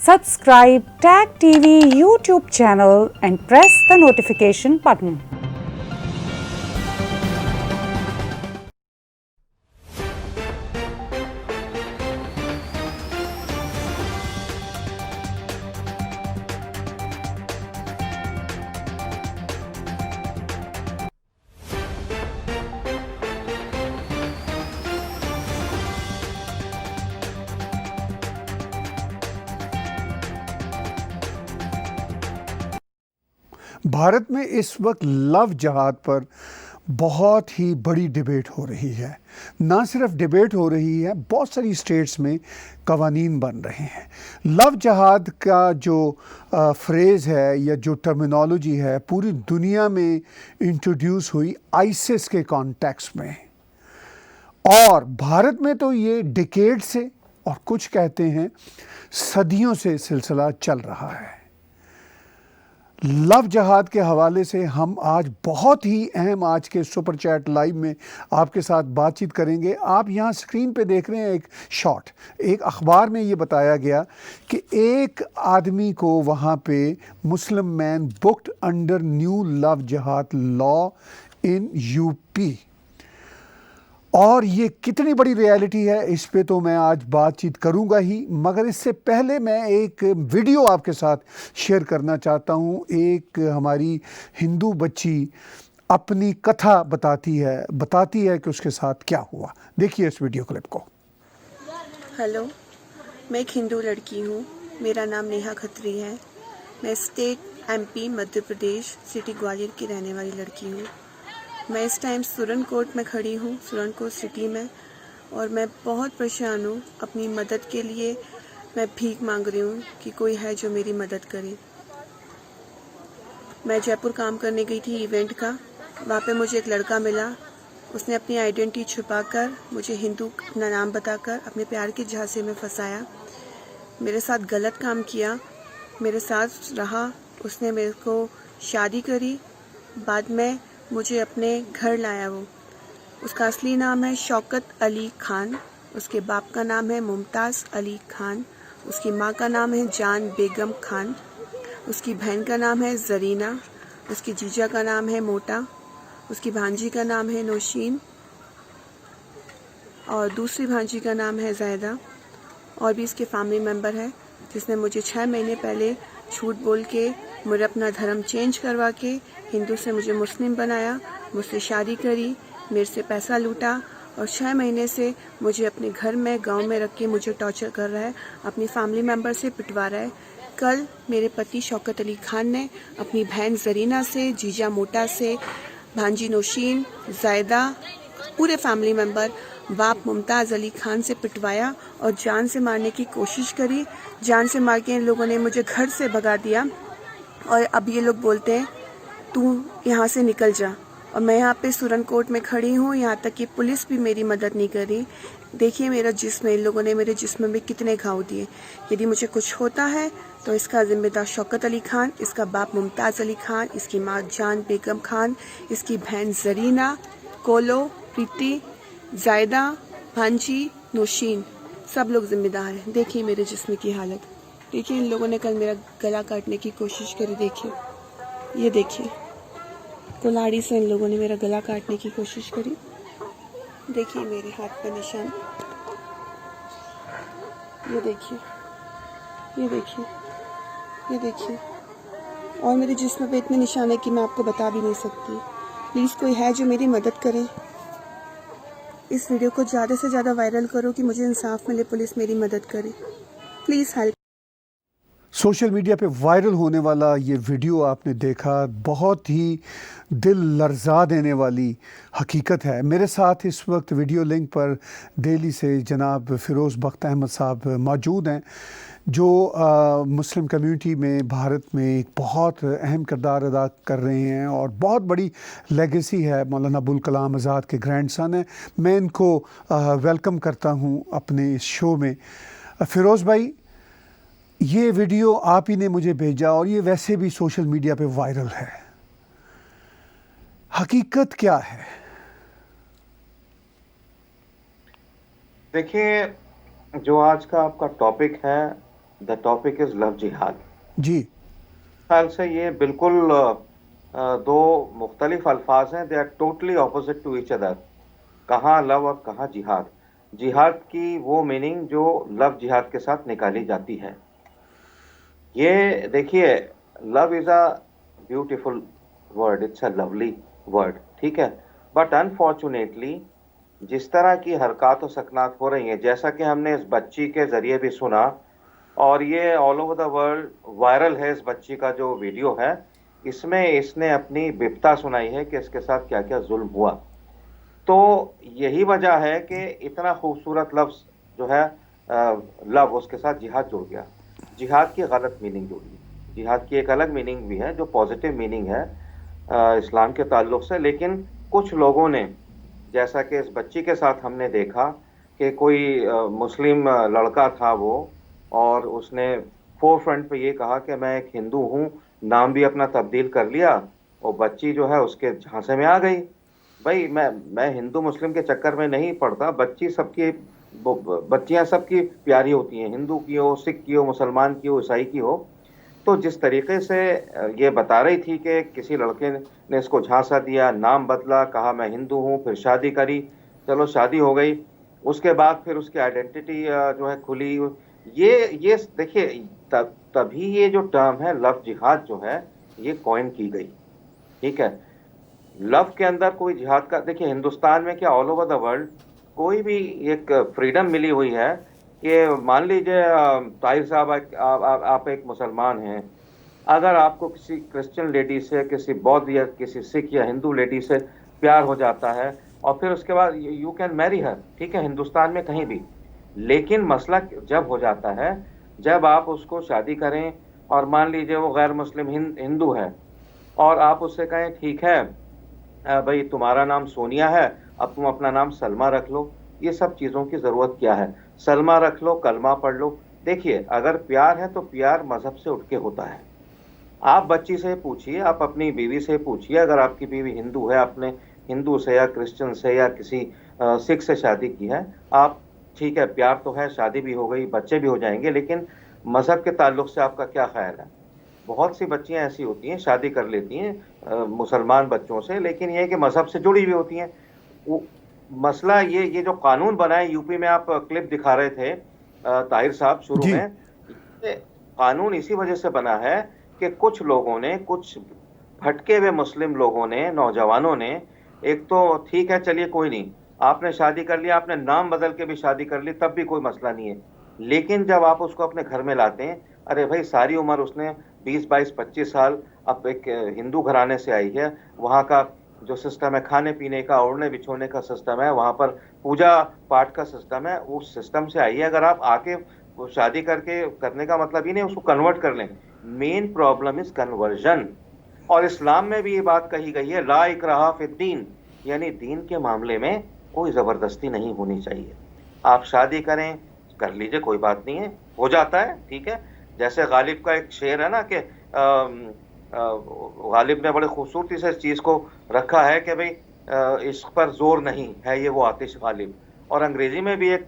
Subscribe Tag TV YouTube channel and press the notification button. Bharat में इस वक्त love जहाद पर बहुत ही बड़ी डिबेट हो रही है। ना सिर्फ डिबेट हो रही है, बहुत सारी स्टेट्स में कवानीन बन रहे हैं। लव जहाद का जो फ्रेज़ है या जो टर्मिनोलॉजी है, पूरी दुनिया में इंट्रोड्यूस हुई आईसिस के कॉन्टेक्स्ट में, और भारत में तो ये डिकेड से और कुछ कहते हैं सदियों से सिलसिला चल रहा है। लव जहाद के हवाले से हम आज बहुत ही अहम आज के सुपर चैट लाइव में आपके साथ बातचीत करेंगे। आप यहाँ स्क्रीन पे देख रहे हैं एक शॉट। एक अखबार में ये बताया गया कि एक आदमी को वहाँ पे Muslim man booked under new love jihad law in UP. और ये कितनी बड़ी रियलिटी है, इस पे तो मैं आज बातचीत करूंगा ही, मगर इससे पहले मैं एक वीडियो आपके साथ शेयर करना चाहता हूं। एक हमारी हिंदू बच्ची अपनी कथा बताती है कि उसके साथ क्या हुआ। देखिए इस वीडियो क्लिप को। हेलो, मैं एक हिंदू लड़की हूँ। मेरा नाम नेहा खत्री है। मैं state MP Madhya Pradesh city Gwalior की रहने वाली लड़की हूँ। मैं इस टाइम सुरनकोट में खड़ी हूँ, सुरनकोट सिटी में, और मैं बहुत परेशान हूँ। अपनी मदद के लिए मैं भीख मांग रही हूँ कि कोई है जो मेरी मदद करे। मैं जयपुर काम करने गई थी इवेंट का। वहाँ पे मुझे एक लड़का मिला। उसने अपनी आइडेंटिटी छुपाकर मुझे हिंदू अपना नाम बताकर अपने प्यार के झांसे में फंसाया। मेरे साथ गलत काम किया, मेरे साथ रहा। उसने मेरे को शादी करी, बाद में मुझे अपने घर लाया। वो उसका असली नाम है शौकत अली खान। उसके बाप का नाम है मुमताज़ अली खान। उसकी माँ का नाम है जान बेगम खान। उसकी बहन का नाम है जरीना। उसकी जीजा का नाम है मोटा। उसकी भांजी का नाम है नौशीन, और दूसरी भांजी का नाम है जायदा। और भी इसके फैमिली मेम्बर है, जिसने मुझे 6 महीने पहले झूठ बोल के मुझे अपना धर्म चेंज करवा के हिंदू से मुझे मुस्लिम बनाया, मुझसे शादी करी, मेरे से पैसा लूटा, और 6 महीने से मुझे अपने घर में गांव में रख के मुझे टॉर्चर कर रहा है। अपनी फैमिली मेम्बर से पिटवा रहा है। कल मेरे पति शौकत अली खान ने अपनी बहन जरीना से, जीजा मोटा से, भांजी नौशीन, जायदा, पूरे फैमिली मेम्बर, बाप मुमताज़ अली खान से पिटवाया और जान से मारने की कोशिश करी। जान से मार के इन लोगों ने मुझे घर से भगा दिया, और अब ये लोग बोलते हैं तू यहाँ से निकल जा। और मैं यहाँ पे सुरनकोट में खड़ी हूँ, यहाँ तक कि पुलिस भी मेरी मदद नहीं करी। देखिए मेरा जिस्म, इन लोगों ने मेरे जिस्म में कितने घाव दिए। यदि मुझे कुछ होता है तो इसका जिम्मेदार शौकत अली खान, इसका बाप मुमताज़ अली खान, इसकी माँ जान बेगम खान, इसकी बहन जरीना, कोलो, प्रीति, जायदा, भांजी, नौशीन, सब लोग जिम्मेदार हैं। देखिए मेरे जिस्म की हालत। देखिए इन लोगों ने कल मेरा गला काटने की कोशिश करी। देखिए, ये देखिए, कुल्हाड़ी से इन लोगों ने मेरा गला काटने की कोशिश करी। देखिए मेरे हाथ पे निशान, ये देखिए, ये देखिए, ये देखिए, और मेरे जिस्म पे इतने निशान है कि मैं आपको बता भी नहीं सकती। प्लीज़ कोई है जो मेरी मदद करे। इस वीडियो को ज़्यादा से ज़्यादा वायरल करो कि मुझे इंसाफ मिले, पुलिस मेरी मदद करे। Please help. सोशल मीडिया पे वायरल होने वाला ये वीडियो आपने देखा, बहुत ही दिल लर्जा देने वाली हकीकत है। मेरे साथ इस वक्त वीडियो लिंक पर दिल्ली से जनाब फ़िरोज़ बख्त अहमद साहब मौजूद हैं, जो मुस्लिम कम्युनिटी में भारत में एक बहुत अहम किरदार अदा कर रहे हैं और बहुत बड़ी लेगेसी है। मौलाना अबुल कलाम आज़ाद के ग्रैंडसन हैं। मैं इनको वेलकम करता हूँ अपने इस शो में। फ़िरोज़ भाई, ये वीडियो आप ही ने मुझे भेजा और ये वैसे भी सोशल मीडिया पे वायरल है। हकीकत क्या है? देखिए, जो आज का आपका टॉपिक है द टॉपिक इज लव जिहाद। जी। ख्याल से ये बिल्कुल दो मुख्तलिफ अल्फाज हैं, they are totally opposite to each other. कहाँ लव और कहाँ जिहाद। जिहाद की वो मीनिंग जो लव जिहाद के साथ निकाली जाती है। ये देखिए, love is a beautiful word, it's a lovely word, ठीक है। बट अनफॉर्चुनेटली जिस तरह की हरकत और सकनात हो रही हैं, जैसा कि हमने इस बच्ची के जरिए भी सुना, और ये all over the world viral है, इस बच्ची का जो वीडियो है, इसमें इसने अपनी बिपता सुनाई है कि इसके साथ क्या क्या जुल्म हुआ। तो यही वजह है कि इतना खूबसूरत लफ्ज जो है लव, उसके साथ जिहाद जुड़ गया। जिहाद की गलत मीनिंग जुड़ी। जिहाद की एक अलग मीनिंग भी है जो पॉजिटिव मीनिंग है इस्लाम के ताल्लुक से। लेकिन कुछ लोगों ने, जैसा कि इस बच्ची के साथ हमने देखा कि कोई मुस्लिम लड़का था वो, और उसने फोर फ्रंट पे ये कहा कि मैं एक हिंदू हूँ, नाम भी अपना तब्दील कर लिया, और बच्ची जो है उसके झांसे में आ गई। भाई मैं हिंदू मुस्लिम के चक्कर में नहीं पड़ता, बच्ची सबकी, बच्चियां सबकी प्यारी होती हैं, हिंदू की हो, सिख की हो, मुसलमान की हो, ईसाई की हो। तो जिस तरीके से ये बता रही थी कि किसी लड़के ने इसको झांसा दिया, नाम बदला, कहा मैं हिंदू हूँ, फिर शादी करी, चलो शादी हो गई, उसके बाद फिर उसकी आइडेंटिटी जो है खुली। ये देखिए, तभी ये जो टर्म है लव जिहाद जो है, ये कॉइन की गई, ठीक है। लव के अंदर कोई जिहाद का, देखिए हिंदुस्तान में क्या, ऑल ओवर द वर्ल्ड कोई भी एक फ्रीडम मिली हुई है कि मान लीजिए ताहिर साहब, आप एक मुसलमान हैं, अगर आपको किसी क्रिश्चियन लेडी से, किसी बौद्ध या किसी सिख या हिंदू लेडी से प्यार हो जाता है, और फिर उसके बाद यू कैन मैरी हर, ठीक है, हिंदुस्तान में कहीं भी। लेकिन मसला जब हो जाता है, जब आप उसको शादी करें, और मान लीजिए वो गैर मुस्लिम हिंदू है, और आप उससे कहें ठीक है भाई तुम्हारा नाम सोनिया है, अब तुम अपना नाम सलमा रख लो, ये सब चीजों की जरूरत क्या है? सलमा रख लो, कलमा पढ़ लो। देखिए, अगर प्यार है तो प्यार मजहब से उठ के होता है। आप बच्ची से पूछिए, आप अपनी बीवी से पूछिए, अगर आपकी बीवी हिंदू है, आपने हिंदू से या क्रिश्चियन से या किसी सिख से शादी की है, आप, ठीक है, प्यार तो है, शादी भी हो गई, बच्चे भी हो जाएंगे, लेकिन मजहब के ताल्लुक से आपका क्या ख्याल है? बहुत सी बच्चियां ऐसी होती हैं, शादी कर लेती हैं मुसलमान बच्चों से, लेकिन ये है कि मजहब से जुड़ी हुई होती हैं। वो मसला ये जो कानून बना है यूपी में, आप क्लिप दिखा रहे थे ताहिर साहब शुरू जी। में, ये कानून इसी वजह से बना है कि कुछ लोगों ने, कुछ भटके हुए मुस्लिम लोगों ने, नौजवानों ने, एक तो ठीक है चलिए कोई नहीं, आपने शादी कर लिया, आपने नाम बदल के भी शादी कर ली, तब भी कोई मसला नहीं है। लेकिन जब आप उसको अपने घर में लाते हैं, अरे भाई सारी उम्र उसने 20, 22, 25 साल अब एक हिंदू घराने से आई है, वहाँ का जो सिस्टम है, खाने पीने का, ओढ़ने बिछोने का सिस्टम है, वहाँ पर पूजा पाठ का सिस्टम है, उस सिस्टम से आई है। अगर आप आके वो शादी करके करने का मतलब ही नहीं उसको कन्वर्ट कर लें। Main problem is conversion. और इस्लाम में भी ये बात कही गई है, ला इकराहा फिद्दीन, यानी दीन के मामले में कोई जबरदस्ती नहीं होनी चाहिए। आप शादी करें, कर लीजिए, कोई बात नहीं है, हो जाता है, ठीक है। जैसे गालिब का एक शेर है ना कि गालिब ने बड़े खूबसूरती से इस चीज को रखा है कि भाई इश्क पर जोर नहीं है, ये वो आतिश गालिब। और अंग्रेजी में भी एक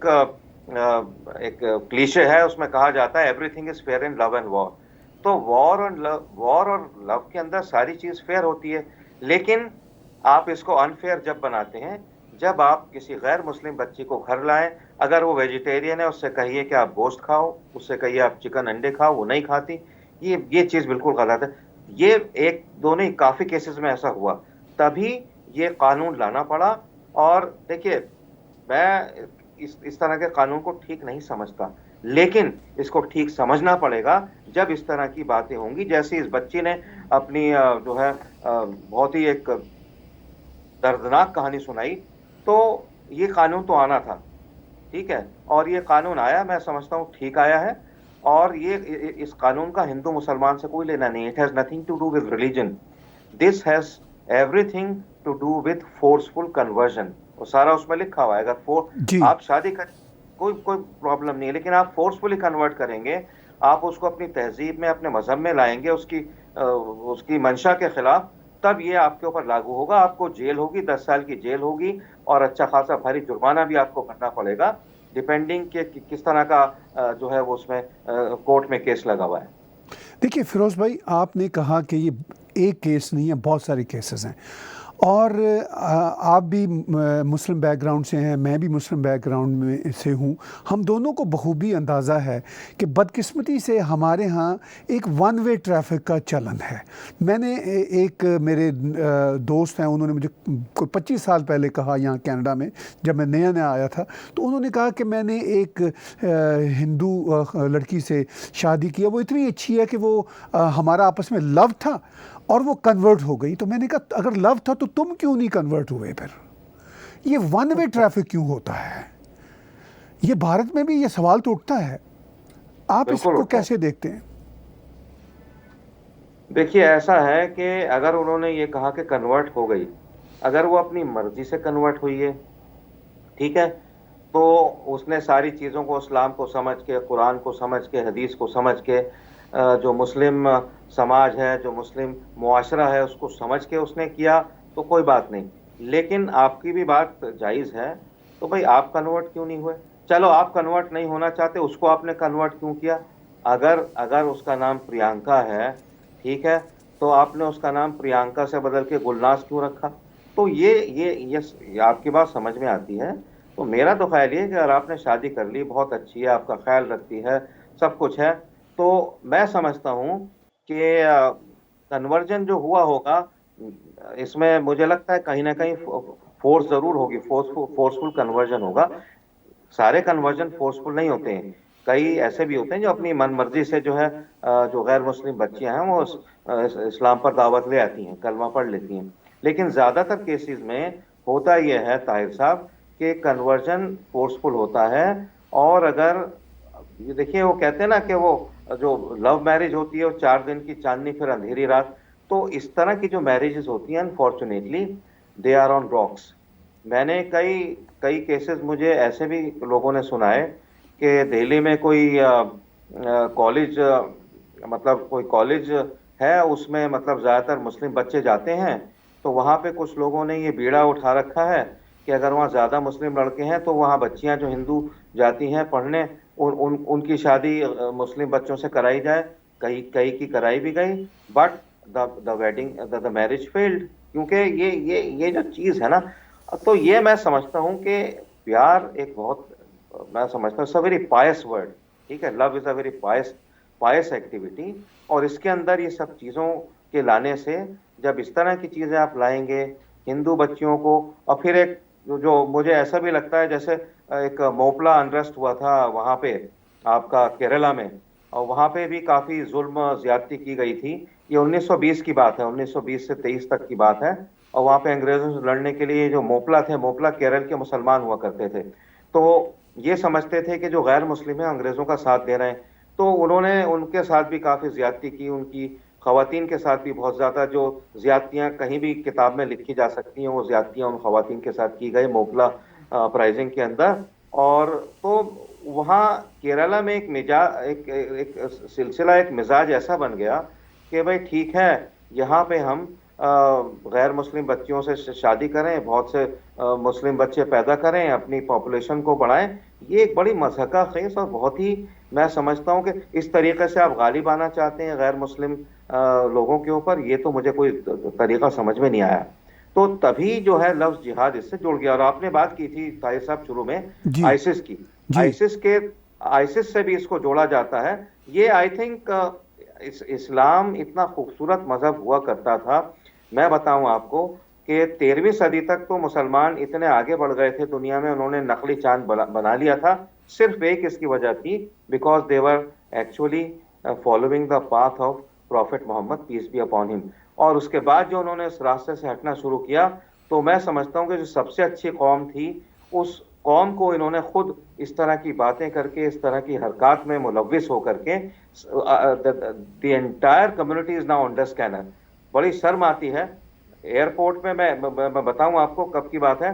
क्लीशे है, उसमें कहा जाता है everything is fair in love and war. तो वॉर और लव के अंदर सारी चीज फेयर होती है, लेकिन आप इसको अनफेयर जब बनाते हैं, जब आप किसी गैर मुस्लिम बच्ची को घर लाएं, अगर वो वेजिटेरियन है उससे कहिए कि आप गोश्त खाओ, उससे कहिए आप चिकन अंडे खाओ, वो नहीं खाती, ये चीज बिल्कुल गलत है। ये एक दो नहीं, काफी केसेस में ऐसा हुआ, तभी ये कानून लाना पड़ा। और देखिए, मैं इस तरह के कानून को ठीक नहीं समझता, लेकिन इसको ठीक समझना पड़ेगा जब इस तरह की बातें होंगी, जैसे इस बच्ची ने अपनी जो है बहुत ही एक दर्दनाक कहानी सुनाई। तो ये कानून तो आना था, ठीक है, और ये कानून आया, मैं समझता हूँ ठीक आया है। और ये इस कानून का हिंदू मुसलमान से कोई लेना नहीं, it has nothing to do with religion, this has everything to do with forceful conversion. वो सारा उसमें लिखा हुआ है, अगर जी। आप शादी कर, कोई कोई प्रॉब्लम नहीं है, लेकिन आप फोर्सफुली कन्वर्ट करेंगे, आप उसको अपनी तहजीब में, अपने मजहब में लाएंगे, उसकी मंशा के खिलाफ, तब ये आपके ऊपर लागू होगा, आपको जेल होगी, 10 साल की जेल होगी, और अच्छा खासा भारी जुर्माना भी आपको भरना पड़ेगा। डिपेंडिंग कि किस तरह का जो है वो उसमें कोर्ट में केस लगा हुआ है। देखिए फिरोज़ भाई, आपने कहा कि ये एक केस नहीं है, बहुत सारे केसेस हैं और आप भी मुस्लिम बैकग्राउंड से हैं, मैं भी मुस्लिम बैकग्राउंड में से हूँ। हम दोनों को बखूबी अंदाज़ा है कि बदकिस्मती से हमारे यहाँ एक वन वे ट्रैफिक का चलन है। मैंने एक मेरे दोस्त हैं, उन्होंने मुझे कोई 25 साल पहले कहा, यहाँ कनाडा में जब मैं नया नया आया था, तो उन्होंने कहा कि मैंने एक हिंदू लड़की से शादी किया, वो इतनी अच्छी है कि वो हमारा आपस में लव था और वो कन्वर्ट हो गई। तो मैंने कहा अगर लव था तो तुम क्यों नहीं कन्वर्ट हुए? फिर ये वन वे ट्रैफिक क्यों होता है? ये भारत में भी ये सवाल तो उठता है, आप बिल्कुल इसको उठता है। कैसे देखते हैं? देखिए ऐसा है कि अगर उन्होंने ये कहा कि कन्वर्ट हो गई, अगर वो अपनी मर्जी से कन्वर्ट हुई है, ठीक है, तो उसने सारी चीज़ों को, इस्लाम को समझ के, कुरान को समझ के, हदीस को समझ के, जो मुस्लिम समाज है, जो मुस्लिम मुआशरा है, उसको समझ के उसने किया, तो कोई बात नहीं। लेकिन आपकी भी बात जायज़ है, तो भाई आप कन्वर्ट क्यों नहीं हुए? चलो आप कन्वर्ट नहीं होना चाहते, उसको आपने कन्वर्ट क्यों किया? अगर अगर उसका नाम प्रियंका है, ठीक है, तो आपने उसका नाम प्रियंका से बदल के गुलनाज क्यों रखा? तो ये आपकी बात समझ में आती है। तो मेरा तो ख्याल ये है कि अगर आपने शादी कर ली, बहुत अच्छी है, आपका ख्याल रखती है, सब कुछ है, तो मैं समझता हूँ कि कन्वर्जन जो हुआ होगा, इसमें मुझे लगता है कहीं ना कहीं फोर्स जरूर होगी, फोर्सफुल कन्वर्जन होगा। सारे कन्वर्जन फोर्सफुल नहीं होते हैं, कई ऐसे भी होते हैं जो अपनी मन मर्जी से जो है जो गैर मुस्लिम बच्चियां हैं वो इस्लाम पर दावत ले आती हैं, कलमा पढ़ लेती हैं। लेकिन ज्यादातर केसेस में होता यह है ताहिर साहब कि कन्वर्जन फोर्सफुल होता है। और अगर ये देखिए, वो कहते हैं ना कि वो जो लव मैरिज होती है वो 4 दिन की चांदनी फिर अंधेरी रात, तो इस तरह की जो मैरिजेस होती हैं unfortunately they are on rocks. मैंने कई कई केसेस मुझे ऐसे भी लोगों ने सुनाए कि दिल्ली में कोई कॉलेज, मतलब कोई कॉलेज है, उसमें मतलब ज़्यादातर मुस्लिम बच्चे जाते हैं, तो वहाँ पे कुछ लोगों ने ये बीड़ा उठा रखा है कि अगर वहाँ ज़्यादा मुस्लिम लड़के हैं तो वहाँ बच्चियाँ जो हिंदू जाती हैं पढ़ने, उनकी शादी मुस्लिम बच्चों से कराई जाए। कई कई की कराई भी गई, बट द मैरिज फेल्ड, क्योंकि ये जो चीज़ है ना, तो ये मैं समझता हूँ कि प्यार एक बहुत, मैं समझता हूँ वेरी पायस वर्ड, ठीक है, love is a very pious pious activity. और इसके अंदर ये सब चीज़ों के लाने से, जब इस तरह की चीज़ें आप लाएंगे हिंदू बच्चियों को, और फिर एक जो मुझे ऐसा भी लगता है जैसे एक मोपला अनरेस्ट हुआ था वहाँ पे आपका केरला में, और वहाँ पे भी काफ़ी जुल्म ज्यादती की गई थी। ये 1920 की बात है, 1920 से 23 तक की बात है। और वहाँ पे अंग्रेजों से लड़ने के लिए जो मोपला थे, मोपला केरल के मुसलमान हुआ करते थे, तो ये समझते थे कि जो गैर मुस्लिम है अंग्रेजों का साथ दे रहे हैं, तो उन्होंने उनके साथ भी काफ़ी ज्यादती की, उनकी खवातीन के साथ भी बहुत ज़्यादा, जो ज्यादतियाँ कहीं भी किताब में लिखी जा सकती हैं वो ज्यादतियाँ उन खवातीन के साथ की गई मोपला अपराइजिंग के अंदर। और तो वहाँ केरला में एक सिलसिला, एक मिजाज ऐसा बन गया कि भाई ठीक है, यहाँ पे हम गैर मुस्लिम बच्चियों से शादी करें, बहुत से मुस्लिम बच्चे पैदा करें, अपनी पॉपुलेशन को बढ़ाएं। ये एक बड़ी मज़हका खेज और बहुत ही, मैं समझता हूँ कि इस तरीके से आप गालिब आना चाहते हैं गैर मुस्लिम लोगों के ऊपर, ये तो मुझे कोई तरीका समझ में नहीं आया। तो तभी जो है लफ्ज जिहाद इससे जुड़ गया। और आपने बात की थी ताहिर साहब शुरू में जी आइसिस की, जी आइसिस से भी इसको जोड़ा जाता है। ये आई थिंक इस्लाम इतना खूबसूरत मजहब हुआ करता था, मैं बताऊं आपको कि 13वीं सदी तक तो मुसलमान इतने आगे बढ़ गए थे दुनिया में, उन्होंने नकली चांद बना लिया था। सिर्फ एक इसकी वजह थी, because they were actually following the path of prophet Muhammad, peace be upon him. और उसके बाद जो उन्होंने इस रास्ते से हटना शुरू किया, तो मैं समझता हूँ कि जो सबसे अच्छी कौम थी, उस कौम को इन्होंने खुद इस तरह की बातें करके, इस तरह की हरकत में मुलव्विस होकर के, the entire community is now under scanner. बड़ी शर्म आती है। एयरपोर्ट में मैं बताऊं आपको कब की बात है,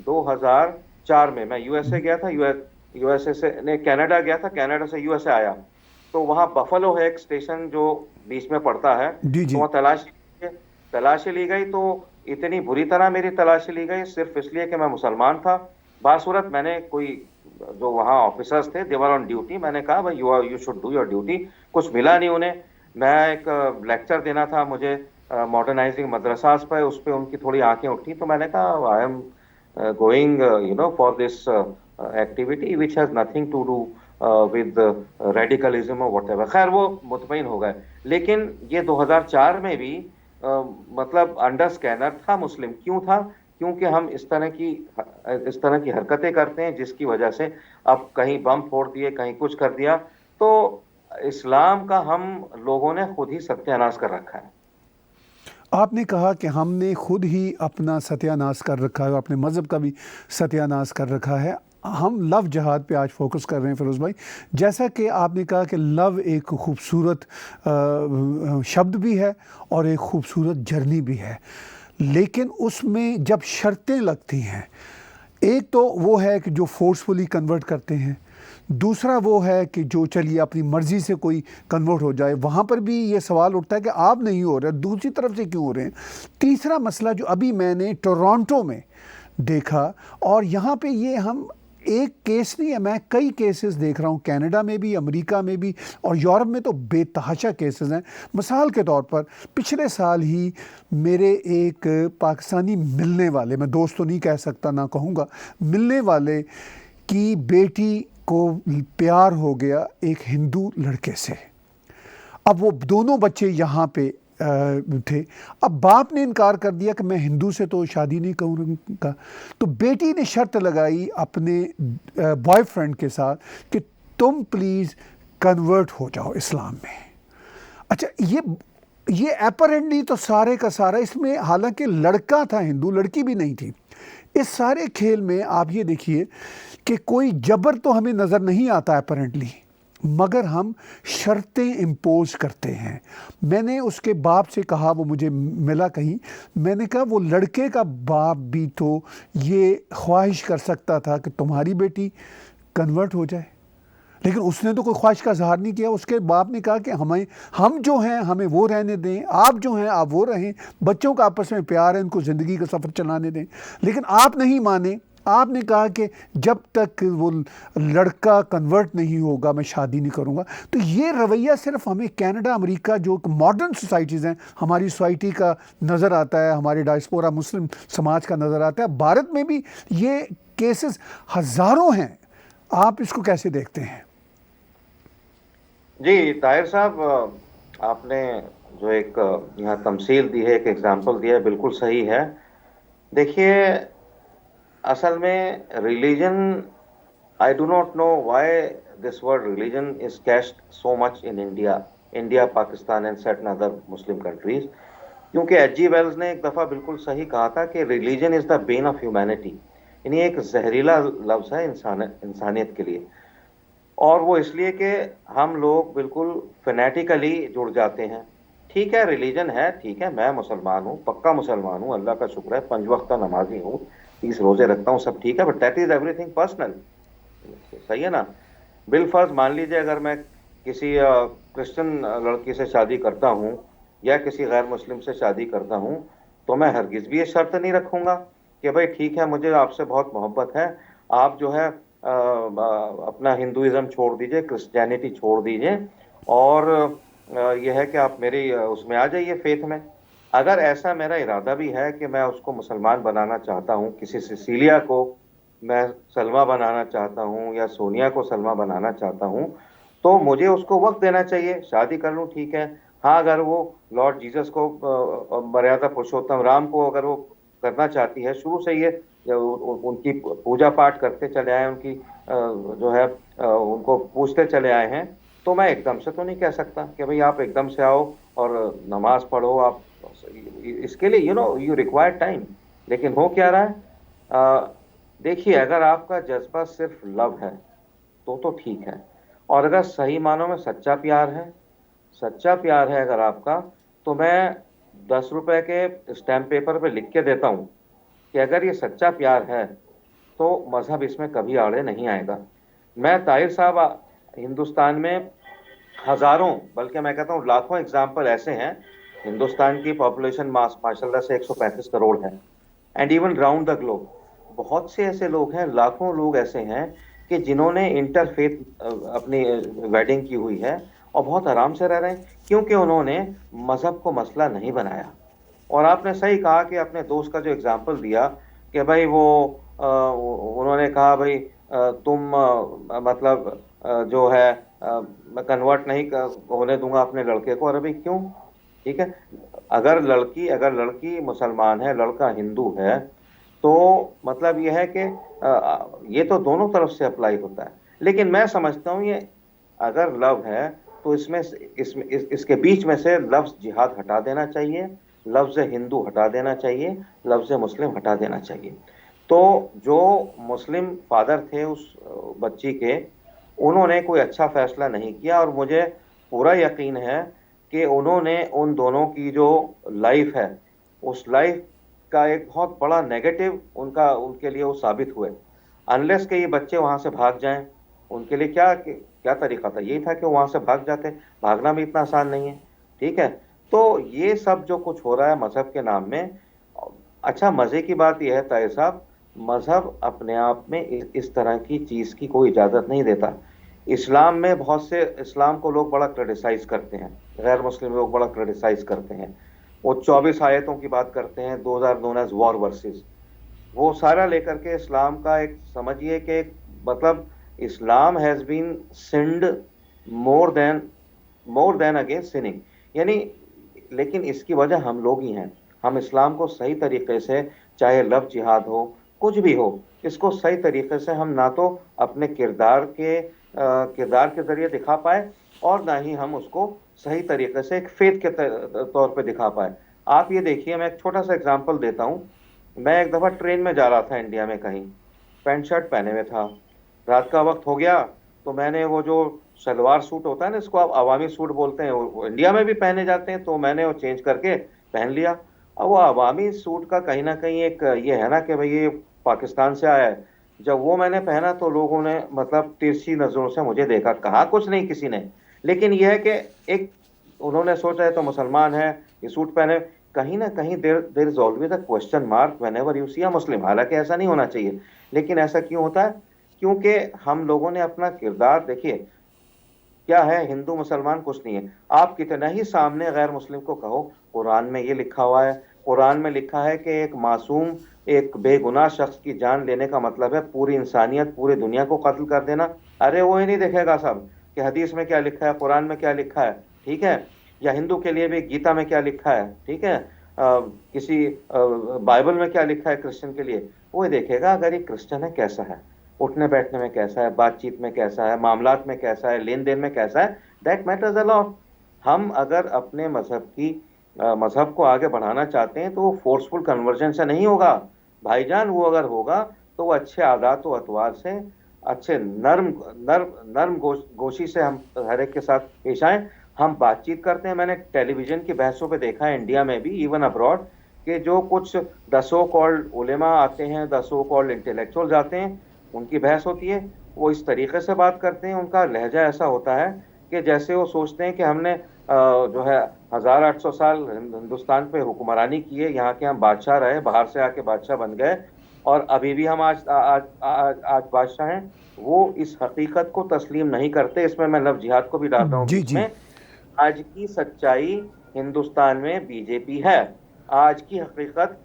2004 में मैं यूएसए गया था, यूएसए से नहीं, कनाडा गया था, कनाडा से यूएसए आया। तो वहाँ बफलो है एक स्टेशन जो बीच में पड़ता है, जी तो जी वहाँ तलाशी ली गई। तो इतनी बुरी तरह मेरी तलाशी ली गई सिर्फ इसलिए कि मैं मुसलमान था। बासूरत मैंने कोई जो वहाँ ऑफिसर्स थे दे वर ऑन ड्यूटी, मैंने कहा भाई you should do your duty. कुछ मिला नहीं उन्हें। मैं एक लेक्चर देना था मुझे मॉडर्नाइजिंग मदरसास पे, उस पे उनकी थोड़ी आंखें उठी, तो मैंने कहा I am going for this activity which has nothing to do with radicalism और वट एवर। खैर वो मुतमईन हो गए। लेकिन ये 2004 में भी मतलब अंडर स्कैनर था मुस्लिम। क्यों था? क्योंकि हम इस तरह की हरकतें करते हैं जिसकी वजह से अब कहीं बम फोड़ दिए, कहीं कुछ कर दिया, तो इस्लाम का हम लोगों ने खुद ही सत्यानाश कर रखा है। आपने कहा कि हमने खुद ही अपना सत्यानाश कर रखा है और अपने मज़हब का भी सत्यानाश कर रखा है। हम लव जहाद पे आज फोकस कर रहे हैं फिरोज़ भाई। जैसा कि आपने कहा कि लव एक खूबसूरत शब्द भी है और एक खूबसूरत जर्नी भी है, लेकिन उसमें जब शर्तें लगती हैं, एक तो वो है कि जो फोर्सफुली कन्वर्ट करते हैं, दूसरा वो है कि जो चलिए अपनी मर्ज़ी से कोई कन्वर्ट हो जाए, वहाँ पर भी ये सवाल उठता है कि आप नहीं हो रहे, दूसरी तरफ से क्यों हो रहे हैं। तीसरा मसला जो अभी मैंने टोरंटो में देखा, और यहाँ पे ये हम एक केस नहीं है, मैं कई केसेस देख रहा हूँ, कनाडा में भी, अमेरिका में भी और यूरोप में तो बेतहाशा केसेस हैं। मिसाल के तौर पर पिछले साल ही मेरे एक पाकिस्तानी मिलने वाले, मैं दोस्त तो नहीं कह सकता, ना कहूँगा, मिलने वाले की बेटी को प्यार हो गया एक हिंदू लड़के से। अब वो दोनों बच्चे यहाँ पे थे। अब बाप ने इनकार कर दिया कि मैं हिंदू से तो शादी नहीं करूँगा, तो बेटी ने शर्त लगाई अपने बॉयफ्रेंड के साथ कि तुम प्लीज़ कन्वर्ट हो जाओ इस्लाम में। अच्छा, ये अपरेंटली तो सारे का सारा इसमें, हालांकि लड़का था हिंदू, लड़की भी नहीं थी। इस सारे खेल में आप ये देखिए कि कोई जबर तो हमें नज़र नहीं आता अपरेंटली, मगर हम शर्तें इम्पोज करते हैं। मैंने उसके बाप से कहा, वो मुझे मिला कहीं, मैंने कहा वो लड़के का बाप भी तो ये ख्वाहिश कर सकता था कि तुम्हारी बेटी कन्वर्ट हो जाए, लेकिन उसने तो कोई ख्वाहिश का इज़हार नहीं किया। उसके बाप ने कहा कि हम जो हैं हमें वो रहने दें, आप जो हैं आप वो रहें, बच्चों का आपस में प्यार है, इनको ज़िंदगी का सफ़र चलाने दें। लेकिन आप नहीं माने, आपने कहा कि जब तक वो लड़का कन्वर्ट नहीं होगा मैं शादी नहीं करूंगा। तो ये रवैया सिर्फ हमें कनाडा, अमेरिका, जो मॉडर्न सोसाइटीज़ हैं, हमारी सोसाइटी का नज़र आता है, हमारे डायस्पोरा मुस्लिम समाज का नज़र आता है। भारत में भी ये केसेस हज़ारों हैं। आप इसको कैसे देखते हैं? जी ताहिर साहब, आपने जो एक यहाँ तमसील दी है, एक एग्जाम्पल दिया है, बिल्कुल सही है। देखिए, असल में religion, I do not know why this word religion is cached so much in India, Pakistan and certain other Muslim countries. क्योंकि एच.जी. वेल्स ने एक दफ़ा बिल्कुल सही कहा था कि religion is the Ben of humanity, यानी एक जहरीला लफ्ज़ है इंसानियत के लिए। और वो इसलिए कि हम लोग बिल्कुल फैनेटिकली जुड़ जाते हैं। ठीक है, रिलीजन है, ठीक है, मैं मुसलमान हूँ, पक्का मुसलमान हूँ, अल्लाह का शुक्र है, 5 वक्त का नमाजी हूँ, 30 रोजे रखता हूँ, सब ठीक है, but that is everything personal. सही है ना? बिलफर्ज मान लीजिए अगर मैं किसी क्रिश्चियन लड़की से शादी करता हूँ या किसी गैर मुस्लिम से शादी करता हूँ, तो मैं हरगिज़ भी ये शर्त नहीं रखूँगा कि भाई ठीक है, मुझे आपसे बहुत मोहब्बत है, आप जो है अपना हिंदुइज़्म छोड़ दीजिए, क्रिश्चियनिटी छोड़ दीजिए, और यह है कि आप मेरी उसमें आ जाइए, फेथ में। अगर ऐसा मेरा इरादा भी है कि मैं उसको मुसलमान बनाना चाहता हूँ, किसी सिसिलिया को मैं सलमा बनाना चाहता हूँ या सोनिया को सलमा बनाना चाहता हूँ, तो मुझे उसको वक्त देना चाहिए, शादी कर लूँ, ठीक है। हाँ, अगर वो लॉर्ड जीसस को, मर्यादा पुरुषोत्तम राम को अगर वो करना चाहती है, शुरू से ये उनकी पूजा पाठ करते चले आए, उनकी जो है उनको पूछते चले आए हैं, तो मैं एकदम से तो नहीं कह सकता कि भाई आप एकदम से आओ और नमाज पढ़ो। आप इसके लिए यू रिक्वायर टाइम। लेकिन हो क्या रहा है, देखिए, अगर आपका जज्बा सिर्फ लव है तो ठीक है, और अगर सही मानों में सच्चा प्यार है अगर आपका, तो मैं 10 रुपए के स्टैम्प पेपर पे लिख के देता हूँ कि अगर ये सच्चा प्यार है तो मजहब इसमें कभी आड़े नहीं आएगा। मैं ताहिर साहब, हिंदुस्तान में हजारों, बल्कि मैं कहता हूँ लाखों एग्जाम्पल ऐसे हैं। हिंदुस्तान की पॉपुलेशन माशाल्लाह से 135 करोड़ है, and even round the globe बहुत से ऐसे लोग हैं, लाखों लोग ऐसे हैं कि जिन्होंने इंटरफेथ अपनी वेडिंग की हुई है और बहुत आराम से रह रहे हैं, क्योंकि उन्होंने मजहब को मसला नहीं बनाया। और आपने सही कहा कि अपने दोस्त का जो एग्जाम्पल दिया कि भाई वो उन्होंने कहा भाई तुम मतलब जो है मैं कन्वर्ट नहीं होने दूंगा अपने लड़के को। और अभी क्यों? ठीक है, अगर लड़की मुसलमान है, लड़का हिंदू है, तो मतलब यह है कि ये तो दोनों तरफ से अप्लाई होता है। लेकिन मैं समझता हूँ ये अगर लव है तो इसके बीच में से लफ्ज जिहाद हटा देना चाहिए, लफ्ज हिंदू हटा देना चाहिए, लफ्ज मुस्लिम हटा देना चाहिए। तो जो मुस्लिम फादर थे उस बच्ची के, उन्होंने कोई अच्छा फैसला नहीं किया, और मुझे पूरा यकीन है कि उन्होंने उन दोनों की जो लाइफ है उस लाइफ का एक बहुत बड़ा नेगेटिव उनके लिए वो साबित हुए। अनलेस के ये बच्चे वहां से भाग जाएं, उनके लिए क्या क्या तरीका था? यही था कि वो वहां से भाग जाते। भागना भी इतना आसान नहीं है। ठीक है, तो ये सब जो कुछ हो रहा है मजहब के नाम में, अच्छा मजे की बात यह है ताहिर साहब, मजहब अपने आप में इस तरह की चीज की कोई इजाजत नहीं देता। इस्लाम में बहुत से, इस्लाम को लोग बड़ा क्रिटिसाइज करते हैं, गैर मुस्लिम लोग बड़ा क्रिटिसाइज करते हैं। वो 24 आयतों की बात करते हैं, 2009 एज वॉर वर्सेस, वो सारा लेकर के इस्लाम का एक समझिए कि मतलब Islam has been sinned more than against sinning, यानी लेकिन इसकी वजह हम लोग ही हैं। हम इस्लाम को सही तरीके से, चाहे लव जिहाद हो कुछ भी हो, इसको सही तरीके से हम ना तो अपने किरदार के जरिए दिखा पाए, और ना ही हम उसको सही तरीके से एक फेथ के तौर पे दिखा पाए। आप ये देखिए, मैं एक छोटा सा एग्जांपल देता हूँ। मैं एक दफा ट्रेन में जा रहा था इंडिया में, कहीं पैंट शर्ट पहने हुए था, रात का वक्त हो गया, तो मैंने वो जो सलवार सूट होता है ना, इसको आप अवामी सूट बोलते हैं, वो इंडिया में भी पहने जाते हैं, तो मैंने वो चेंज करके पहन लिया। अब वो अवामी सूट का कहीं ना कहीं एक ये है ना कि भाई ये पाकिस्तान से आया है। जब वो मैंने पहना तो लोगों ने मतलब तिरछी नजरों से मुझे देखा, कहा कुछ नहीं किसी ने, लेकिन यह है कि एक उन्होंने सोचा है तो मुसलमान है, ये सूट पहने। कहीं ना कहीं there is always a question mark whenever you see a Muslim. हालांकि ऐसा नहीं होना चाहिए, लेकिन ऐसा क्यों होता है? क्योंकि हम लोगों ने अपना किरदार, देखिए क्या है, हिंदू मुसलमान कुछ नहीं है। आप कितना ही सामने गैर मुस्लिम को कहो, कुरान में ये लिखा हुआ है, कुरान में लिखा है कि एक मासूम, एक बेगुनाह शख्स की जान लेने का मतलब है पूरी इंसानियत, पूरी दुनिया को कत्ल कर देना। अरे वो ही नहीं देखेगा सब कि हदीस में क्या लिखा है, कुरान में क्या लिखा है, ठीक है, या हिंदू के लिए भी गीता में क्या लिखा है, ठीक है, किसी बाइबल में क्या लिखा है क्रिश्चियन के लिए, वो ही देखेगा अगर ये क्रिश्चियन है कैसा है, उठने बैठने में कैसा है, बातचीत में कैसा है, मामलात में कैसा है, लेन देन में कैसा है, दैट मैटर्स अ लॉट। हम अगर अपने मजहब को आगे बढ़ाना चाहते हैं तो वो फोर्सफुल कन्वर्जन से नहीं होगा भाईजान। वो अगर होगा तो वो अच्छे आदात व अतवार से, अच्छे नर्म गोशी से हम हर एक के साथ पेश आए। हम बातचीत करते हैं। मैंने टेलीविजन की बहसों पे देखा है इंडिया में भी, इवन अब्रॉड, कि जो कुछ द सो कॉल्ड उलेमा आते हैं, द सो कॉल्ड इंटेलेक्चुअल्स आते हैं, उनकी बहस होती है, वो इस तरीके से बात करते हैं, उनका लहजा ऐसा होता है कि जैसे वो सोचते हैं कि हमने जो है 1800 साल हिंदुस्तान पे हुक्मरानी की है, यहाँ के हम बादशाह रहे, बाहर से आके बादशाह बन गए, और अभी भी हम आज बादशाह हैं। वो इस हकीकत को तस्लीम नहीं करते। इसमें मैं लव जिहाद को भी डालता हूँ जी बीच जी। में। आज की सच्चाई हिंदुस्तान में बीजेपी है। आज की हकीकत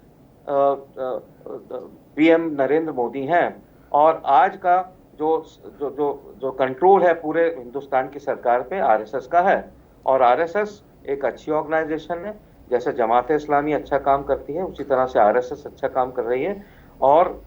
पीएम नरेंद्र मोदी हैं। और आज का जो जो जो जो कंट्रोल है पूरे हिंदुस्तान की सरकार पे आरएसएस का है। और आरएसएस एक अच्छी ऑर्गेनाइजेशन है, जैसे जमात इस्लामी अच्छा काम करती है उसी तरह से आरएसएस अच्छा काम कर रही है। और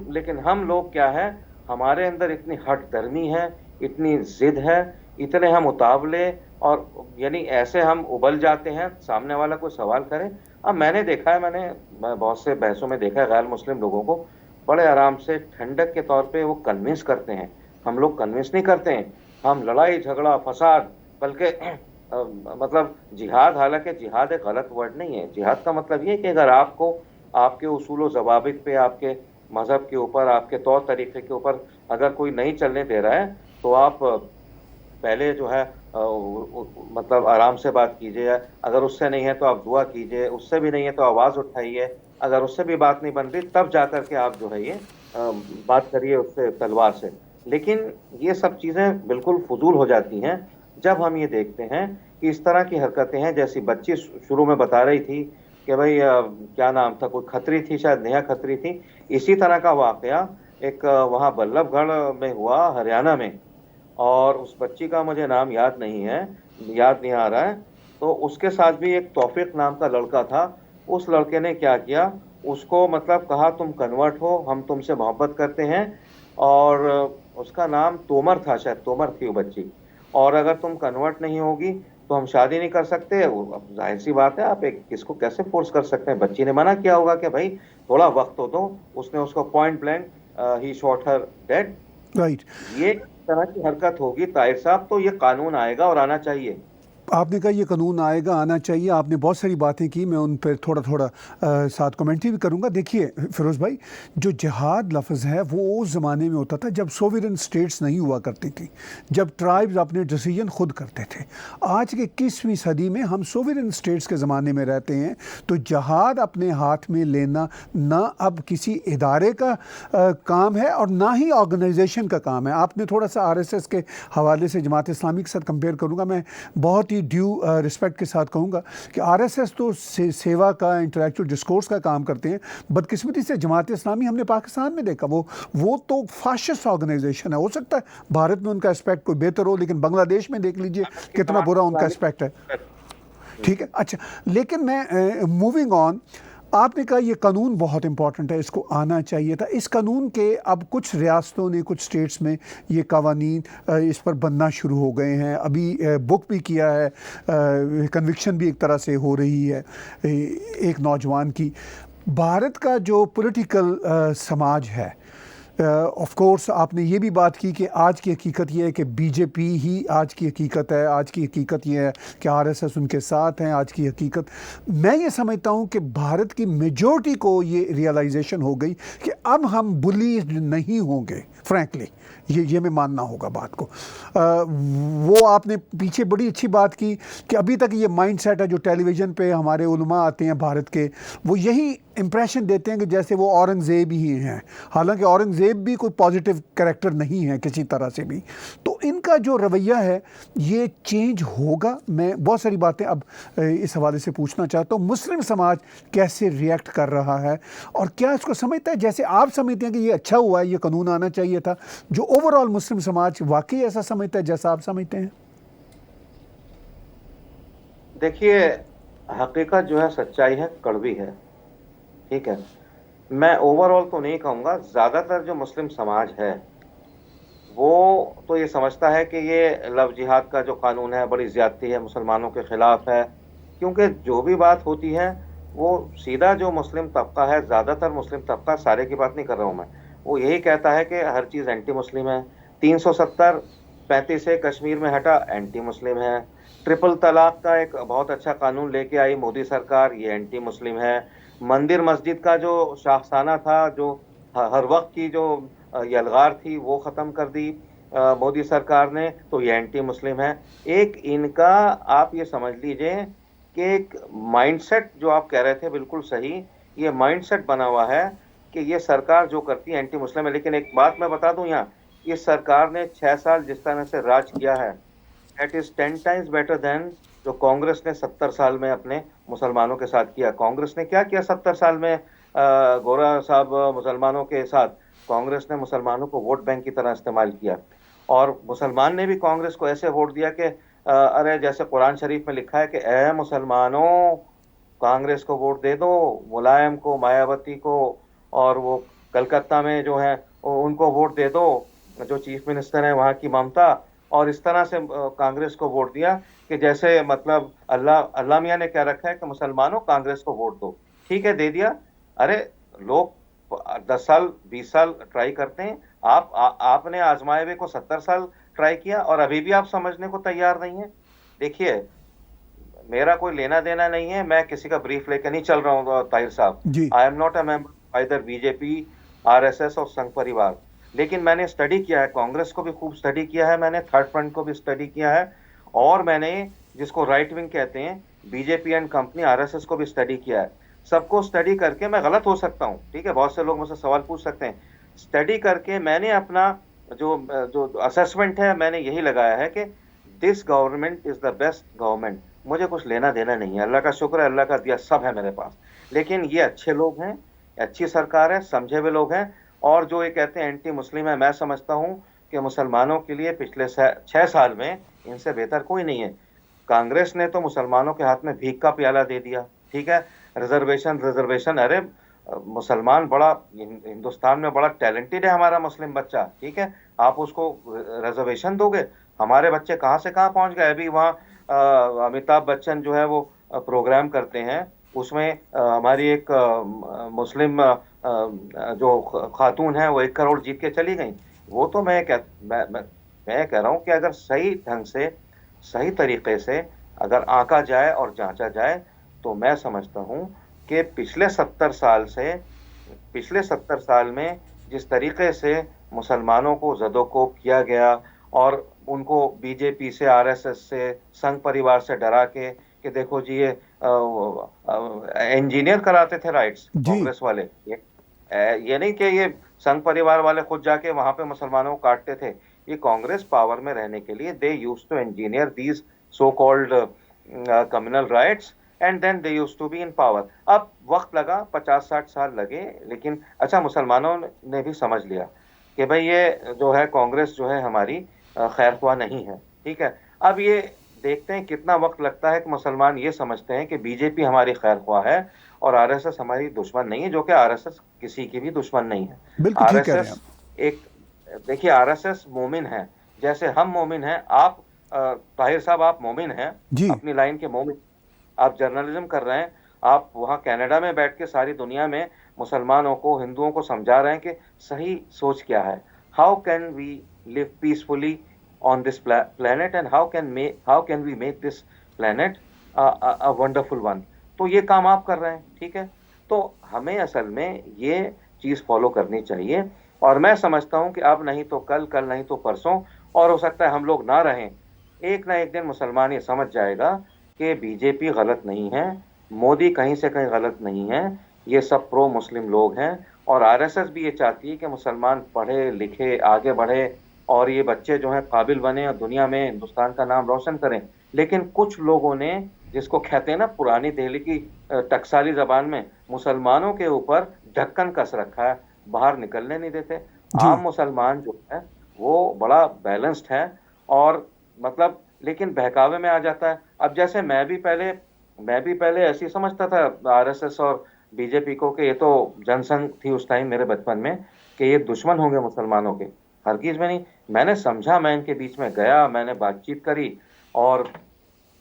लेकिन हम लोग क्या है, हमारे अंदर इतनी हट धर्मी है, इतनी जिद है, इतने हम उतावले, और यानी ऐसे हम उबल जाते हैं सामने वाला कोई सवाल करे। अब मैंने देखा है, मैं बहुत से बहसों में देखा है गैर मुस्लिम लोगों को बड़े आराम से ठंडक के तौर पे वो कन्विंस करते हैं। हम लोग कन्विंस नहीं करते हैं, हम लड़ाई झगड़ा फसाद, बल्कि मतलब जिहाद, हालांकि जिहाद एक गलत वर्ड नहीं है। जिहाद का मतलब ये है कि अगर आपको आपके उसूल व ज़वाबित पे, आपके मजहब के ऊपर, आपके तौर तरीके के ऊपर अगर कोई नहीं चलने दे रहा है, तो आप पहले जो है मतलब आराम से बात कीजिए। अगर उससे नहीं है तो आप दुआ कीजिए, उससे भी नहीं है तो आवाज़ उठाइए। अगर उससे भी बात नहीं बन रही तब जाकर के आप जो है ये बात करिए उससे तलवार से। लेकिन ये सब चीज़ें बिल्कुल फजूल हो जाती हैं जब हम ये देखते हैं कि इस तरह की हरकतें हैं। जैसी बच्ची शुरू में बता रही थी कि भाई क्या नाम था, कोई खत्री थी, शायद नेहा खत्री थी। इसी तरह का वाकया एक वहाँ बल्लभगढ़ में हुआ, हरियाणा में, और उस बच्ची का मुझे नाम याद नहीं आ रहा है। तो उसके साथ भी एक तौफीक नाम का लड़का था। उस लड़के ने क्या किया, उसको मतलब कहा तुम कन्वर्ट हो, हम तुमसे मोहब्बत करते हैं, और उसका नाम तोमर था, शायद तोमर थी वो बच्ची, और अगर तुम कन्वर्ट नहीं होगी तो हम शादी नहीं कर सकते। अब जाहिर सी बात है, आप एक किसको कैसे फोर्स कर सकते हैं। बच्ची ने मना किया होगा कि भाई थोड़ा वक्त तो दो। उसने उसको पॉइंट ब्लैंक ही शॉट हर डेड। राइट। ये तरह की हरकत होगी ताहिर साहब, तो ये कानून आएगा और आना चाहिए। आपने कहा ये कानून आएगा, आना चाहिए। आपने बहुत सारी बातें की, मैं उन पर थोड़ा थोड़ा साथ कमेंट्री भी करूँगा। देखिए फिरोज़ भाई, जो जिहाद लफ्ज़ है वो उस ज़माने में होता था जब सोवरेन स्टेट्स नहीं हुआ करती थी, जब ट्राइब्स अपने डिसीजन खुद करते थे। आज के 21वीं सदी में हम सोवरेन स्टेट्स के ज़माने में रहते हैं, तो जिहाद अपने हाथ में लेना ना अब किसी इदारे का काम है और ना ही ऑर्गेनाइजेशन का काम है। आपने थोड़ा सा आरएसएस के हवाले से जमात इस्लामी के साथ कंपेयर करूँगा। मैं बहुत ही ड्यू रिस्पेक्ट के साथ कहूँगा कि आरएसएस तो सेवा का, इंटेलेक्चुअल डिस्कोर्स का काम करते हैं। बदकिस्मती से जमात इस्लामी हमने पाकिस्तान में देखा, वो तो फाशिस्ट ऑर्गेनाइजेशन है। हो सकता है भारत में उनका एस्पेक्ट कोई बेहतर हो, लेकिन बांग्लादेश में देख लीजिए कितना बुरा उनका एस्पेक्ट है। ठीक है, अच्छा, लेकिन मैं मूविंग ऑन, आपने कहा ये कानून बहुत इंपॉर्टेंट है, इसको आना चाहिए था। इस कानून के अब कुछ रियासतों ने, कुछ स्टेट्स में ये कवानीन इस पर बनना शुरू हो गए हैं। अभी बुक भी किया है, कन्विक्शन भी एक तरह से हो रही है एक नौजवान की। भारत का जो पॉलिटिकल समाज है, ऑफ कोर्स आपने ये भी बात की कि आज की हकीकत ये है कि बीजेपी ही आज की हकीकत है। आज की हकीकत ये है कि आरएसएस उनके साथ हैं। आज की हकीकत, मैं ये समझता हूँ कि भारत की मेजॉरिटी को ये रियलाइजेशन हो गई कि अब हम बुली नहीं होंगे। फ्रैंकली ये मैं मानना होगा बात को। वो आपने पीछे बड़ी अच्छी बात की कि अभी तक ये माइंड सेट है जो टेलीविज़न पे हमारे उलमा आते हैं भारत के, वो यही इम्प्रेशन देते हैं कि जैसे वो औरंगज़ेब ही हैं। हालांकि औरंगज़ेब भी कोई पॉजिटिव कैरेक्टर नहीं है किसी तरह से भी। तो इनका जो रवैया है ये चेंज होगा। मैं बहुत सारी बातें अब इस हवाले से पूछना चाहता हूँ। मुस्लिम समाज कैसे रिएक्ट कर रहा है और क्या इसको समझता है जैसे आप समझते हैं कि ये अच्छा हुआ है, ये कानून आना चाहिए था? जो ओवरऑल मुस्लिम समाज वाकई ऐसा समझता है जैसा आप समझते हैं? देखिए, हकीकत जो है, सच्चाई है, कड़वी है। ठीक है, मैं ओवरऑल तो नहीं कहूँगा। ज़्यादातर जो मुस्लिम समाज है वो तो ये समझता है कि ये लव जिहाद का जो कानून है बड़ी ज़्यादती है, मुसलमानों के ख़िलाफ़ है। क्योंकि जो भी बात होती है वो सीधा जो मुस्लिम तबका है, ज़्यादातर मुस्लिम तबका, सारे की बात नहीं कर रहा हूँ मैं, वो यही कहता है कि हर चीज़ एंटी मुस्लिम है। 370 35 से कश्मीर में हटा, एंटी मुस्लिम है। ट्रिपल तलाक का एक बहुत अच्छा कानून लेके आई मोदी सरकार, ये एंटी मुस्लिम है। मंदिर मस्जिद का जो शाखसाना था, जो हर वक्त की जो यलगार थी, वो ख़त्म कर दी मोदी सरकार ने, तो ये एंटी मुस्लिम है। एक इनका आप ये समझ लीजिए कि एक माइंडसेट, जो आप कह रहे थे बिल्कुल सही, ये माइंडसेट बना हुआ है कि ये सरकार जो करती है एंटी मुस्लिम है। लेकिन एक बात मैं बता दूं यहाँ, इस सरकार ने 6 साल जिस तरह से राज किया है, that is 10 times better than जो कांग्रेस ने 70 साल में अपने मुसलमानों के साथ किया। कांग्रेस ने क्या किया 70 साल में गोरा साहब मुसलमानों के साथ? कांग्रेस ने मुसलमानों को वोट बैंक की तरह इस्तेमाल किया, और मुसलमान ने भी कांग्रेस को ऐसे वोट दिया कि अरे जैसे कुरान शरीफ में लिखा है कि ए मुसलमानों, कांग्रेस को वोट दे दो, मुलायम को, मायावती को, और वो कलकत्ता में जो है उनको वोट दे दो, जो चीफ मिनिस्टर है वहाँ की ममता। और इस तरह से कांग्रेस को वोट दिया कि जैसे मतलब अल्लाह मियाँ ने क्या रखा है कि मुसलमानों कांग्रेस को वोट दो। ठीक है, दे दिया। अरे लोग 10 साल 20 साल ट्राई करते हैं। आपने आजमाए हुए को 70 साल ट्राई किया और अभी भी आप समझने को तैयार नहीं है। देखिए, मेरा कोई लेना देना नहीं है, मैं किसी का ब्रीफ लेकर नहीं चल रहा हूँ ताहिर साहब। I am not a member either BJP, RSS और संघ परिवार। लेकिन मैंने स्टडी किया है, कांग्रेस को भी खूब स्टडी किया है मैंने, थर्ड फ्रंट को भी स्टडी किया है, और मैंने जिसको राइट विंग कहते हैं बीजेपी एंड कंपनी, आरएसएस को भी स्टडी किया है। सबको स्टडी करके, मैं गलत हो सकता हूँ, ठीक है, बहुत से लोग मुझसे सवाल पूछ सकते हैं, स्टडी करके मैंने अपना जो जो असेसमेंट है मैंने यही लगाया है कि this government is the best government. मुझे कुछ लेना देना नहीं है, अल्लाह का शुक्र है, अल्लाह का दिया सब है मेरे पास। लेकिन ये अच्छे लोग हैं, अच्छी सरकार है, समझे हुए लोग हैं। और जो ये कहते हैं एंटी मुस्लिम है, मैं समझता हूँ कि मुसलमानों के लिए पिछले 6 साल में इनसे बेहतर कोई नहीं है। कांग्रेस ने तो मुसलमानों के हाथ में भीख का प्याला दे दिया, ठीक है। रिजर्वेशन रिजर्वेशन, अरे मुसलमान बड़ा हिंदुस्तान में बड़ा टैलेंटेड है हमारा मुस्लिम बच्चा, ठीक है। आप उसको रिजर्वेशन दोगे? हमारे बच्चे कहाँ से कहाँ पहुंच गए। अभी वहाँ अमिताभ बच्चन जो है वो प्रोग्राम करते हैं, उसमें हमारी एक मुस्लिम जो खातून है वो 1 करोड़ जीत के चली गई। वो तो मैं कह रहा हूँ कि अगर सही ढंग से, सही तरीके से अगर आंका जाए और जांचा जाए, तो मैं समझता हूँ कि पिछले 70 साल में जिस तरीके से मुसलमानों को ज़दोकोब किया गया और उनको बीजेपी से, आरएसएस से, संघ परिवार से डरा के कि देखो जी ये इंजीनियर कराते थे राइट्स जी। कांग्रेस वाले। ये नहीं कि ये संघ परिवार वाले खुद जाके वहां पे मुसलमानों को काटते थे। ये कांग्रेस पावर में रहने के लिए they used to engineer these so called communal riots and then they used to be in power. अब वक्त लगा, 50-60 साल लगे, लेकिन अच्छा मुसलमानों ने भी समझ लिया कि भाई ये जो है कांग्रेस जो है हमारी खैरख्वाह नहीं है, ठीक है। अब ये देखते हैं कितना वक्त लगता है कि मुसलमान ये समझते हैं कि बीजेपी हमारी खैरख्वाह है और आरएसएस हमारी दुश्मन नहीं है, जो कि आरएसएस किसी की भी दुश्मन नहीं है। बिल्कुल ठीक कह रहे हैं आरएसएस एक, देखिए आरएसएस मोमिन है, जैसे हम मोमिन हैं। आप ताहिर साहब आप मोमिन हैं, जी। अपनी लाइन के मोमिन। आप जर्नलिज्म कर रहे हैं, आप वहाँ कनाडा में बैठ के सारी दुनिया में मुसलमानों को, हिंदुओं को समझा रहे हैं कि सही सोच क्या है। How can we live peacefully on this planet and how can we make this planet a wonderful one। तो ये काम आप कर रहे हैं, ठीक है। तो हमें असल में ये चीज फॉलो करनी चाहिए और मैं समझता हूं कि अब नहीं तो कल, कल नहीं तो परसों, और हो सकता है हम लोग ना रहें, एक ना एक दिन मुसलमान ये समझ जाएगा कि बीजेपी गलत नहीं है, मोदी कहीं से कहीं गलत नहीं है, ये सब प्रो मुस्लिम लोग हैं। और आरएसएस भी ये चाहती है कि मुसलमान पढ़े लिखे आगे बढ़े और ये बच्चे जो हैं काबिल बने और दुनिया में हिंदुस्तान का नाम रोशन करें। लेकिन कुछ लोगों ने, जिसको कहते हैं ना पुरानी दिल्ली की टकसाली जबान में, मुसलमानों के ऊपर ढक्कन कस रखा है, बाहर निकलने नहीं देते। आम मुसलमान जो है वो बड़ा बैलेंस्ड है और मतलब, लेकिन बहकावे में आ जाता है। अब जैसे मैं भी पहले ऐसी समझता था आरएसएस और बीजेपी को कि ये तो जनसंघ थी उस टाइम मेरे बचपन में, कि ये दुश्मन होंगे मुसलमानों के। हरगिज में नहीं, मैंने समझा, मैं इनके बीच में गया, मैंने बातचीत करी और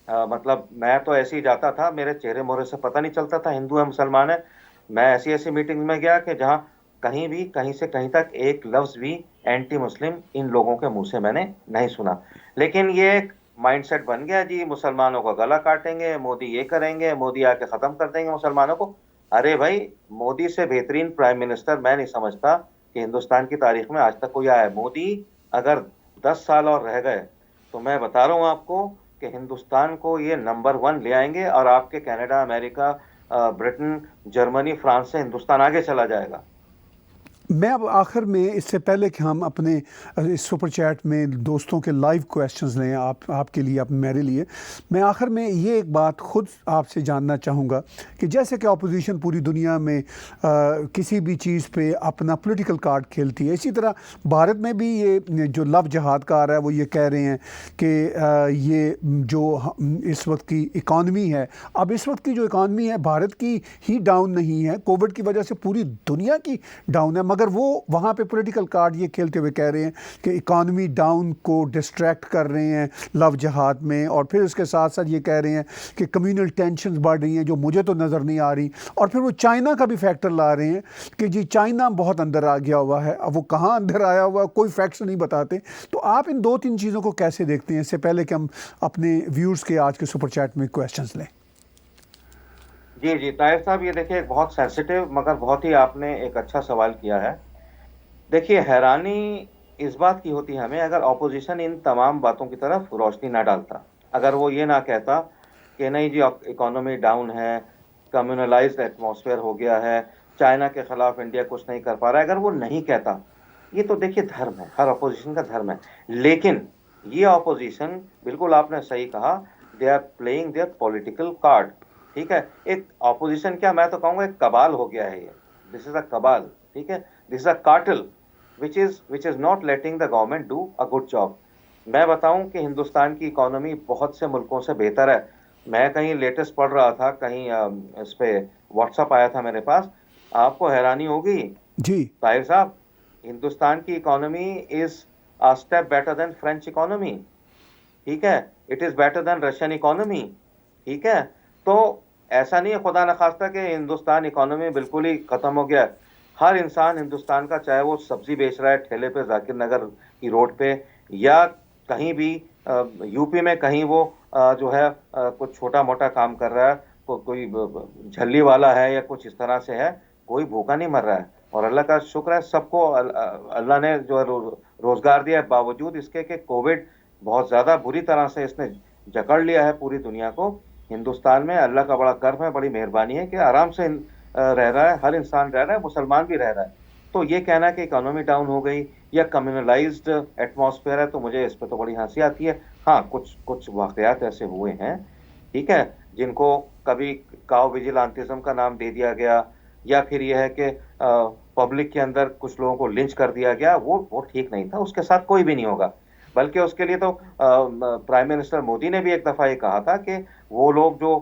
मतलब मैं तो ऐसे ही जाता था, मेरे चेहरे मोहरे से पता नहीं चलता था हिंदू है मुसलमान है। मैं ऐसी ऐसी मीटिंग में गया कि जहां कहीं भी, कहीं से कहीं तक एक लफ्ज भी एंटी मुस्लिम इन लोगों के मुंह से मैंने नहीं सुना। लेकिन ये एक माइंडसेट बन गया जी, मुसलमानों का गला काटेंगे, मोदी ये करेंगे, मोदी आके खत्म कर देंगे मुसलमानों को। अरे भाई, मोदी से बेहतरीन प्राइम मिनिस्टर मैं नहीं समझता कि हिंदुस्तान की तारीख में आज तक कोई आया है। मोदी अगर 10 साल और रह गए तो मैं बता रहा हूं आपको कि हिंदुस्तान को ये नंबर 1 ले आएंगे और आपके Canada, America, Britain, Germany, France से हिंदुस्तान आगे चला जाएगा। मैं अब आखिर में, इससे पहले कि हम अपने इस सुपर चैट में दोस्तों के लाइव क्वेश्चंस लें आपके लिए, मेरे लिए, मैं आखिर में ये एक बात खुद आपसे जानना चाहूँगा कि जैसे कि अपोजिशन पूरी दुनिया में किसी भी चीज़ पे अपना पॉलिटिकल कार्ड खेलती है, इसी तरह भारत में भी ये जो लव जहाद का आ रहा है वो ये कह रहे हैं कि ये जो इस वक्त की इकॉनमी है, अब इस वक्त की जो इकॉनमी है भारत की ही डाउन नहीं है, कोविड की वजह से पूरी दुनिया की डाउन है, मगर वो वहाँ पे पॉलिटिकल कार्ड ये खेलते हुए कह रहे हैं कि इकॉनमी डाउन को डिस्ट्रैक्ट कर रहे हैं लव जहाद में, और फिर उसके साथ साथ ये कह रहे हैं कि कम्युनल टेंशन्स बढ़ रही हैं जो मुझे तो नज़र नहीं आ रही, और फिर वो चाइना का भी फैक्टर ला रहे हैं कि जी चाइना बहुत अंदर आ गया हुआ है। अब वो कहाँ अंदर आया हुआ है कोई फैक्ट्स नहीं बताते। तो आप इन 2-3 चीज़ों को कैसे देखते हैं, इससे पहले कि हम अपने व्यूअर्स के आज के सुपर चैट में क्वेश्चंस लें। जी ताहिर साहब, ये देखिए बहुत सेंसिटिव मगर बहुत ही आपने एक अच्छा सवाल किया है। देखिए, हैरानी इस बात की होती है हमें अगर ऑपोजिशन इन तमाम बातों की तरफ रोशनी ना डालता, अगर वो ये ना कहता कि नहीं जी इकोनॉमी डाउन है, कम्युनलाइज्ड एटमॉस्फेयर हो गया है, चाइना के खिलाफ इंडिया कुछ नहीं कर पा रहा है, अगर वो नहीं कहता ये तो देखिए धर्म है, हर अपोजिशन का धर्म है। लेकिन ये अपोजिशन, बिल्कुल आपने सही कहा, they are playing their political card. ठीक है, एक अपोजिशन क्या, मैं तो कहूंगा एक कबाल हो गया है ये। दिस इज अ कबाल, ठीक है, this is a cartel which is not letting the government do a good job। मैं बताऊं कि हिंदुस्तान की इकोनॉमी बहुत से मुल्कों से बेहतर है। मैं कहीं लेटेस्ट पढ़ रहा था, कहीं इस पे व्हाट्सअप आया था मेरे पास, आपको हैरानी होगी जी। ताहिर साहब, हिंदुस्तान की economy is a step better than French economy. ठीक है, it is better than Russian economy. ठीक है, तो ऐसा नहीं है खुदा न खास्ता कि हिंदुस्तान इकोनॉमी बिल्कुल ही खत्म हो गया है। हर इंसान हिंदुस्तान का, चाहे वो सब्जी बेच रहा है ठेले पे जाकिर नगर की रोड पे, या कहीं भी यूपी में कहीं वो जो है कुछ छोटा मोटा काम कर रहा है, कोई झल्ली वाला है या कुछ इस तरह से है, कोई भूखा नहीं मर रहा है। और अल्लाह का शुक्र है, सबको अल्लाह ने जो है रोजगार दिया है, बावजूद इसके कि कोविड बहुत ज्यादा बुरी तरह से इसने जकड़ लिया है पूरी दुनिया को। हिंदुस्तान में अल्लाह का बड़ा कर्म है, बड़ी मेहरबानी है कि आराम से रह रहा है, हर इंसान रह रहा है, मुसलमान भी रह रहा है। तो ये कहना कि इकोनॉमी डाउन हो गई या कम्युनलाइज्ड एटमॉस्फेयर है, तो मुझे इस पर तो बड़ी हंसी आती है। हाँ, कुछ कुछ वाकयात ऐसे हुए हैं, ठीक है, जिनको कभी काव विजिलेंटिज्म का नाम दे दिया गया, या फिर यह है कि पब्लिक के अंदर कुछ लोगों को लिंच कर दिया गया, वो ठीक नहीं था, उसके साथ कोई भी नहीं होगा। बल्कि उसके लिए तो प्राइम मिनिस्टर मोदी ने भी एक दफा ये कहा था कि वो लोग जो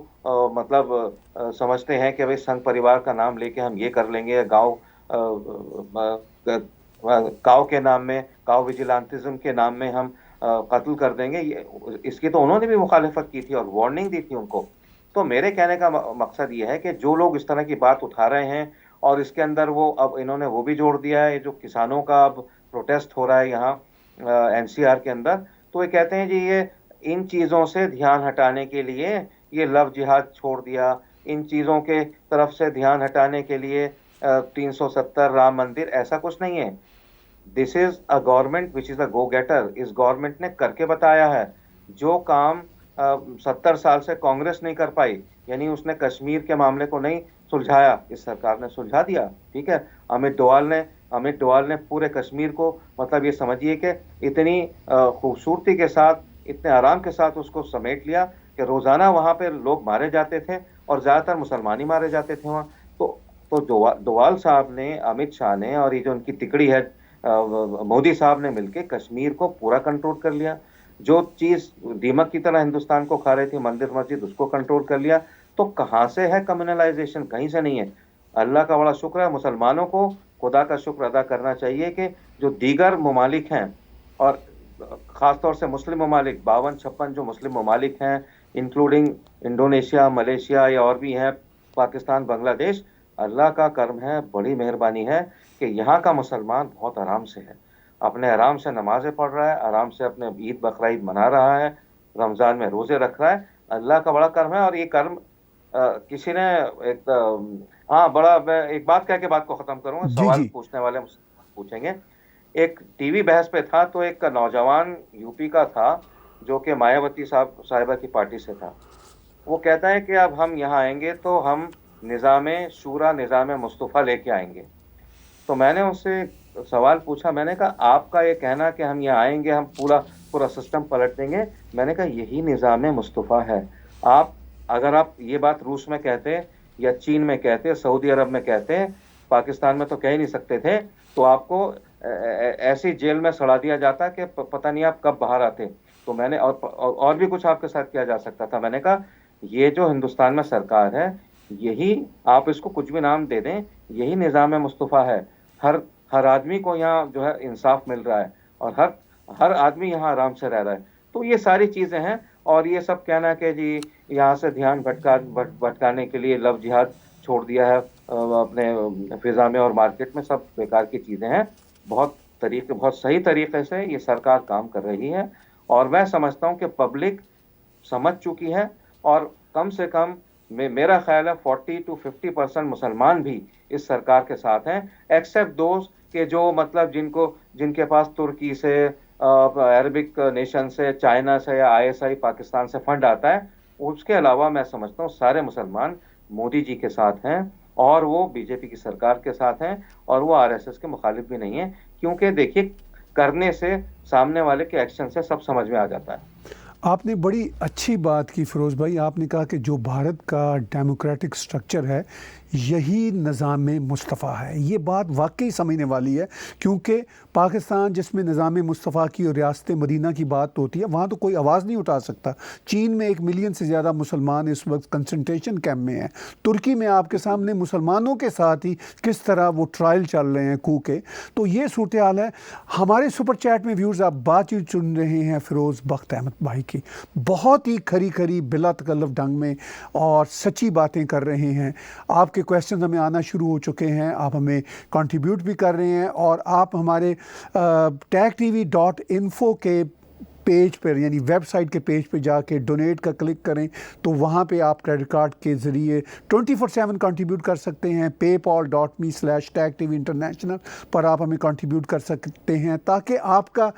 मतलब समझते हैं कि भाई संघ परिवार का नाम लेके हम ये कर लेंगे, गांव काव के नाम में, काव विजिलेंटिज्म के नाम में हम कत्ल कर देंगे, इसकी तो उन्होंने भी मुखालिफत की थी और वार्निंग दी थी उनको। तो मेरे कहने का मकसद ये है कि जो लोग इस तरह की बात उठा रहे हैं, और इसके अंदर वो अब इन्होंने वो भी जोड़ दिया है, जो किसानों का अब प्रोटेस्ट हो रहा है यहाँ एनसीआर के अंदर, तो ये कहते हैं जी ये इन चीजों से ध्यान हटाने के लिए ये लव जिहाद छोड़ दिया, इन चीजों के तरफ से ध्यान हटाने के लिए 370 राम मंदिर, ऐसा कुछ नहीं है। This is a government which is a go getter. इस गवर्नमेंट ने करके बताया है जो काम 70 साल से कांग्रेस नहीं कर पाई, यानी उसने कश्मीर के मामले को नहीं सुलझाया, इस सरकार ने सुलझा दिया। ठीक है, अमित डोवाल ने पूरे कश्मीर को, मतलब ये समझिए कि इतनी खूबसूरती के साथ, इतने आराम के साथ उसको समेट लिया कि रोजाना वहां पे लोग मारे जाते थे और ज्यादातर मुसलमान ही मारे जाते थे वहां। तो डोवाल साहब ने, अमित शाह ने, और ये जो उनकी तिकड़ी है मोदी साहब ने मिलकर कश्मीर को पूरा कंट्रोल कर लिया। जो चीज दीमक की तरह हिंदुस्तान को खा रही थी, मंदिर मस्जिद, उसको कंट्रोल कर लिया। तो कहां से है कम्युनलाइजेशन? कहीं से नहीं है। अल्लाह का बड़ा शुक्र है, मुसलमानों को खुदा का शुक्र अदा करना चाहिए कि जो दीगर ममालिक हैं, और खासतौर से मुस्लिम ममालिक, 52-56 जो मुस्लिम ममालिक हैं, इंक्लूडिंग इंडोनेशिया, मलेशिया या और भी हैं, पाकिस्तान, बांग्लादेश, अल्लाह का कर्म है, बड़ी मेहरबानी है कि यहाँ का मुसलमान बहुत आराम से है, अपने आराम से नमाजें पढ़ रहा है, आराम से अपने ईद बकरीद मना रहा है, रमजान में रोजे रख रहा है। अल्लाह का बड़ा कर्म है। और ये कर्म किसी ने एक हाँ, बड़ा, मैं एक बात कह के बात को खत्म करूंगा, जी सवाल जी। पूछने वाले मुझसे पूछेंगे। एक टीवी बहस पे था, तो एक नौजवान यूपी का था जो कि मायावती साहिबा की पार्टी से था। वो कहता है कि अब हम यहाँ आएंगे तो हम निज़ामे शूरा, निज़ामे मुस्तफ़ा लेके आएंगे। तो मैंने उससे सवाल पूछा, मैंने कहा आपका ये कहना कि हम यहाँ आएंगे, हम पूरा पूरा सिस्टम पलट देंगे, मैंने कहा यही निज़ाम मुस्तफ़ा है। आप, अगर आप ये बात रूस में कहते, या चीन में कहते, सऊदी अरब में कहते, पाकिस्तान में तो कह ही नहीं सकते थे, तो आपको ऐसी जेल में सड़ा दिया जाता कि पता नहीं आप कब बाहर आते। तो मैंने और भी कुछ आपके साथ किया जा सकता था। मैंने कहा ये जो हिंदुस्तान में सरकार है, यही, आप इसको कुछ भी नाम दे दें, यही निज़ाम मुस्तफ़ा है। हर हर आदमी को यहाँ जो है इंसाफ मिल रहा है, और हर हर आदमी यहाँ आराम से रह रहा है। तो ये सारी चीजें हैं। और ये सब कहना कि जी यहाँ से ध्यान भटकाने के लिए लव जिहाद छोड़ दिया है अपने फिजा में और मार्केट में, सब बेकार की चीजें हैं। बहुत सही तरीके से ये सरकार काम कर रही है, और मैं समझता हूँ कि पब्लिक समझ चुकी है। और कम से कम मेरा ख्याल है 40-50% मुसलमान भी इस सरकार के साथ हैं, एक्सेप्ट दोस्त के जो, मतलब जिनके पास तुर्की से, अरबिक नेशन से, चाइना से या आईएसआई पाकिस्तान से फंड आता है। उसके अलावा मैं समझता हूँ सारे मुसलमान मोदी जी के साथ हैं, और वो बीजेपी की सरकार के साथ हैं, और वो आरएसएस के मुखालिफ भी नहीं है। क्योंकि देखिए, करने से, सामने वाले के एक्शन से सब समझ में आ जाता है। आपने बड़ी अच्छी बात की फ़िरोज़ भाई। आपने कहा कि जो भारत का डेमोक्रेटिक स्ट्रक्चर है, यही निज़ाम मुस्तफ़ा है। ये बात वाकई समझने वाली है, क्योंकि पाकिस्तान जिसमें निज़ाम मुस्तफ़ा की और रियासत मदीना की बात होती है, वहाँ तो कोई आवाज़ नहीं उठा सकता। चीन में 1 मिलियन से ज़्यादा मुसलमान इस वक्त कंसंट्रेशन कैंप में हैं। तुर्की में आपके सामने मुसलमानों के साथ ही किस तरह वो ट्रायल चल रहे हैं कू के। तो ये सूरत हाल है। हमारे सुपर चैट में व्यूज़ आप बातचीत सुन रहे हैं फ़िरोज़ बख्त अहमद भाई की, बहुत ही खरी खरी बिला तकल्लुफ़ ढंग में और सच्ची बातें कर रहे हैं। आपके क्वेश्चन हमें आना शुरू हो चुके हैं, आप हमें कंट्रीब्यूट भी कर रहे हैं, और आप हमारे tagtv.info के पेज पर, यानी वेबसाइट के पेज पे जाके डोनेट का क्लिक करें, तो वहाँ पे आप क्रेडिट कार्ड के ज़रिए 24/7 कंट्रीब्यूट कर सकते हैं। paypal.me/tagtv international पर आप हमें कंट्रीब्यूट कर सकते हैं, ताकि आपका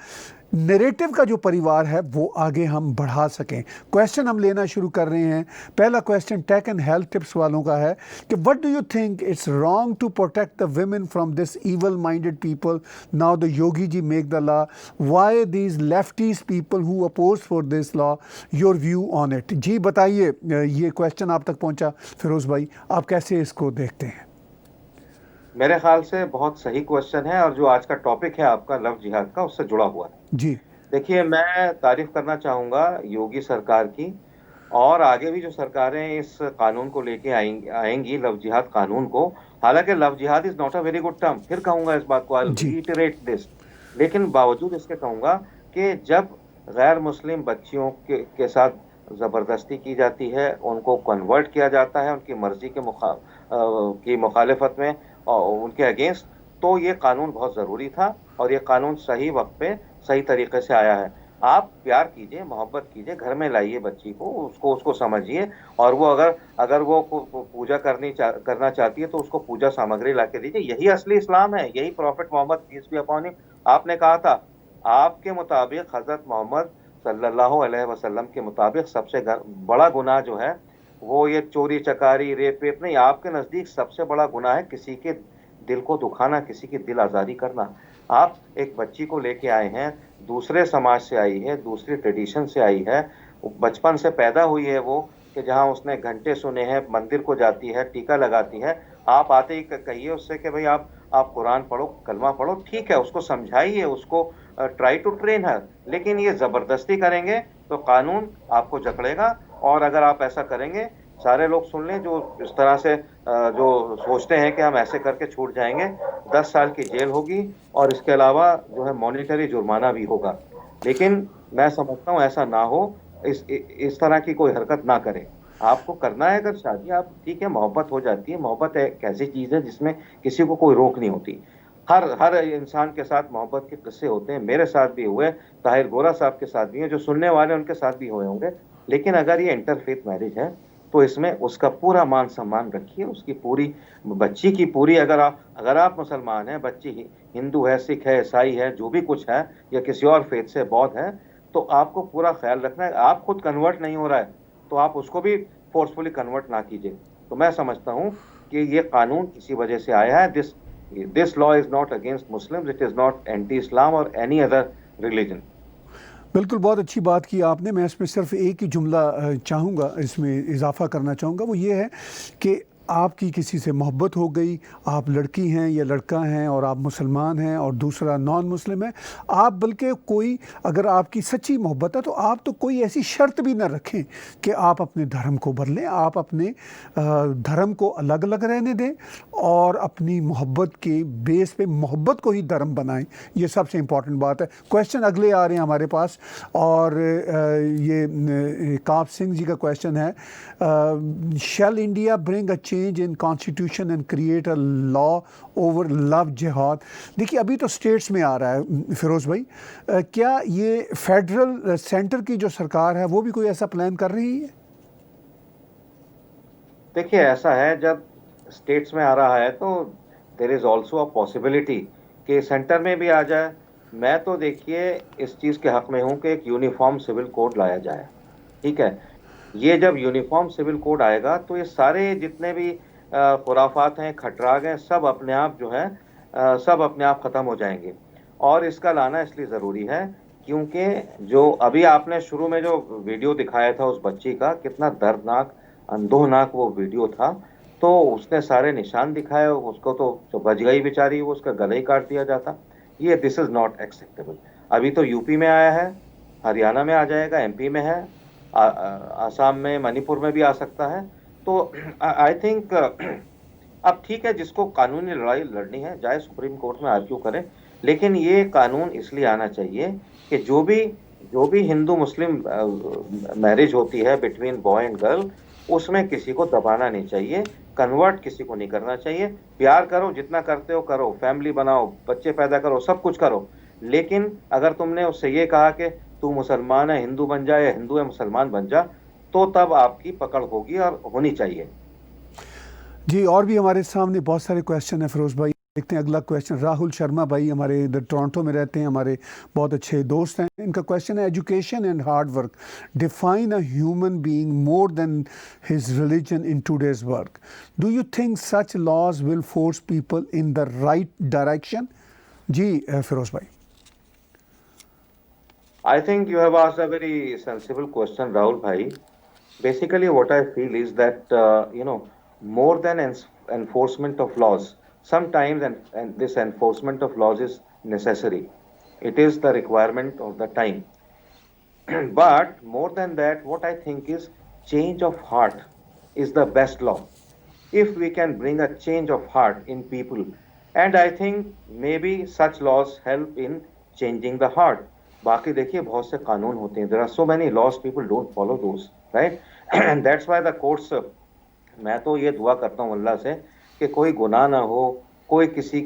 नैरेटिव का जो परिवार है वो आगे हम बढ़ा सकें। क्वेश्चन हम लेना शुरू कर रहे हैं। पहला question tech and health tips वालों का है कि what do you think it's wrong to protect the women from this evil minded people, now the Yogi ji make the law, why these lefties people who oppose for this law, your view on it. जी बताइए, ये question आप तक पहुंचा फ़िरोज़ भाई, आप कैसे इसको देखते हैं? मेरे ख्याल से बहुत सही क्वेश्चन है, और जो आज का टॉपिक है आपका लव जिहाद का, उससे जुड़ा हुआ है। जी देखिए, मैं तारीफ करना चाहूँगा योगी सरकार की, और आगे भी जो सरकारें इस कानून को लेके आएंगी, लव जिहाद कानून को। हालांकि लव जिहाद is not a very good term, फिर कहूँगा इस बात को, आई जी रीइटरेट दिस, लेकिन बावजूद इसके कहूँगा कि जब गैर मुस्लिम बच्चियों के साथ ज़बरदस्ती की जाती है, उनको कन्वर्ट किया जाता है उनकी मर्जी के की मुखालिफत में और उनके अगेंस्ट, तो ये कानून बहुत ज़रूरी था, और ये कानून सही वक्त पे सही तरीके से आया है। आप प्यार कीजिए, मोहब्बत कीजिए, घर में लाइए बच्ची को, उसको समझिए, और वो अगर वो पूजा करना चाहती है तो उसको पूजा सामग्री ला के दीजिए। यही असली इस्लाम है, यही prophet Muhammad peace be upon him. आपने कहा था, आपके मुताबिक हजरत मोहम्मद सल्लल्लाहु अलैहि वसल्लम के मुताबिक सबसे बड़ा गुनाह जो है वो ये चोरी चकारी रेप वेप नहीं, आपके नज़दीक सबसे बड़ा गुनाह है किसी के दिल को दुखाना, किसी की दिल आज़ारी करना। आप एक बच्ची को लेके आए हैं, दूसरे समाज से आई है, दूसरी ट्रेडिशन से आई है, बचपन से पैदा हुई है वो, कि जहाँ उसने घंटे सुने हैं, मंदिर को जाती है, टीका लगाती है। आप आते ही कहिए उससे कि भाई आप कुरान पढ़ो, कलमा पढ़ो, ठीक है, उसको समझाइए, उसको ट्राई टू ट्रेन हर। लेकिन ये ज़बरदस्ती करेंगे तो कानून आपको जकड़ेगा, और अगर आप ऐसा करेंगे, सारे लोग सुन लें जो इस तरह से जो सोचते हैं कि हम ऐसे करके छूट जाएंगे, 10 साल की जेल होगी, और इसके अलावा जो है मॉनिटरी जुर्माना भी होगा। लेकिन मैं समझता हूँ ऐसा ना हो, इस तरह की कोई हरकत ना करें। आपको करना है अगर शादी, आप ठीक है, मोहब्बत हो जाती है। मोहब्बत एक ऐसी चीज़ है जिसमें किसी को कोई रोक नहीं होती। हर इंसान के साथ मोहब्बत के किस्से होते हैं, मेरे साथ भी हुए, ताहिर गोरा साहब के साथ भी है, जो सुनने वाले उनके साथ भी हुए होंगे। लेकिन अगर ये इंटरफेथ मैरिज है तो इसमें उसका पूरा मान सम्मान रखिए, उसकी पूरी, बच्ची की पूरी, अगर आप मुसलमान हैं, बच्ची हिंदू है, सिख है, ईसाई है, जो भी कुछ है, या किसी और फेथ से बौद्ध है, तो आपको पूरा ख्याल रखना है। आप खुद कन्वर्ट नहीं हो रहा है तो आप उसको भी फोर्सफुली कन्वर्ट ना कीजिए। तो मैं समझता हूँ कि ये कानून इसी वजह से आया है। This law is not against Muslims, it is not anti Islam और एनी अदर रिलीजन। बिल्कुल, बहुत अच्छी बात की आपने। मैं इसमें सिर्फ एक ही जुमला चाहूँगा, इसमें इजाफ़ा करना चाहूँगा, वो ये है कि आपकी किसी से मोहब्बत हो गई, आप लड़की हैं या लड़का हैं और आप मुसलमान हैं और दूसरा नॉन मुस्लिम है, आप बल्कि कोई, अगर आपकी सच्ची मोहब्बत है तो आप तो कोई ऐसी शर्त भी ना रखें कि आप अपने धर्म को बदलें। आप अपने धर्म को अलग अलग रहने दें और अपनी मोहब्बत के बेस पे मोहब्बत को ही धर्म बनाएं। ये सबसे इम्पॉर्टेंट बात है। क्वेश्चन अगले आ रहे हैं हमारे पास, और ये काप सिंह जी का क्वेश्चन है, shall India bring a change in constitution and create a law over love jihad. देखिए, अभी तो स्टेट्स में आ रहा है फ़िरोज़ भाई, क्या ये फेडरल सेंटर की जो सरकार है वो भी कोई ऐसा प्लान कर रही है? देखिए, ऐसा है, जब स्टेट्स में आ रहा है तो there is also a possibility कि सेंटर में भी आ जाए। मैं तो देखिए इस चीज़ के हक में हूँ कि एक यूनिफॉर्म सिविल कोड लाया जाए। ठीक है, ये जब यूनिफॉर्म सिविल कोड आएगा तो ये सारे जितने भी खुराफात हैं, खटराग हैं, सब अपने आप जो है सब अपने आप ख़त्म हो जाएंगे। और इसका लाना इसलिए ज़रूरी है क्योंकि जो अभी आपने शुरू में जो वीडियो दिखाया था उस बच्ची का, कितना दर्दनाक अंधोनाक वो वीडियो था। तो उसने सारे निशान दिखाए, उसको तो जो बच गई बेचारी, वो उसका गला ही काट दिया जाता। ये दिस इज नॉट एक्सेप्टेबल। अभी तो यूपी में आया है, हरियाणा में आ जाएगा, एमपी में है, आसाम में, मणिपुर में भी आ सकता है। तो आई थिंक अब ठीक है, जिसको कानूनी लड़ाई लड़नी है जाए सुप्रीम कोर्ट में आर्ग्यू करें, लेकिन ये कानून इसलिए आना चाहिए कि जो भी हिंदू मुस्लिम मैरिज होती है बिटवीन बॉय एंड गर्ल, उसमें किसी को दबाना नहीं चाहिए, कन्वर्ट किसी को नहीं करना चाहिए। प्यार करो, जितना करते हो करो, फैमिली बनाओ, बच्चे पैदा करो, सब कुछ करो, लेकिन अगर तुमने उससे ये कहा कि तू मुसलमान है हिंदू बन जा, या हिंदू है मुसलमान बन जा, तो तब आपकी पकड़ होगी और होनी चाहिए। जी, और भी हमारे सामने बहुत सारे क्वेश्चन है फिरोज भाई। देखते हैं अगला क्वेश्चन। राहुल शर्मा भाई हमारे इधर टोरंटो में रहते हैं, हमारे बहुत अच्छे दोस्त हैं। इनका क्वेश्चन है, education and hard work define a human being more than his religion in today's work. Do you think such laws will force people in the right direction? जी फिरोज भाई। I think you have asked a very sensible question, Rahul Bhai. Basically, what I feel is that, more than enforcement of laws, sometimes and this enforcement of laws is necessary. It is the requirement of the time. But more than that, what I think is change of heart is the best law. If we can bring a change of heart in people, and I think maybe such laws help in changing the heart. बाकी देखिए बहुत से कानून होते हैं, there are so many laws, people don't follow those, right? And that's why the courts, मैं तो ये दुआ करता हूँ अल्लाह से कि कोई गुनाह ना हो, कोई किसी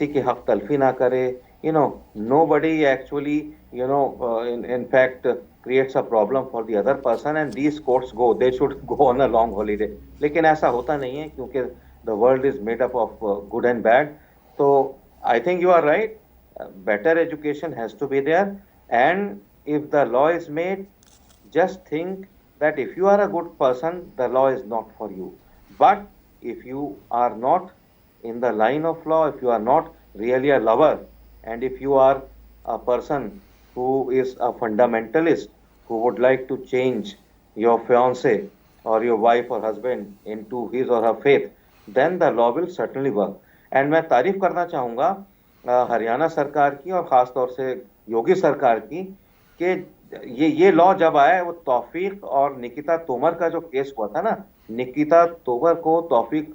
की हक तलफी ना करे, nobody actually, in fact creates a problem for the other person, and these courts they should go on a long holiday. लेकिन ऐसा होता नहीं है क्योंकि the world is made up of good and bad. So I think you are right. Better education has to be there, and if the law is made, just think that if you are a good person, the law is not for you. But if you are not in the line of law, if you are not really a lover, and if you are a person who is a fundamentalist, who would like to change your fiance or your wife or husband into his or her faith, then the law will certainly work. And मैं तारीफ करना चाहूँगा हरियाणा सरकार की और ख़ास तौर से योगी सरकार की, कि ये लॉ जब आया, वो तौफीक और निकिता तोमर का जो केस हुआ था ना, निकिता तोमर को Taufiq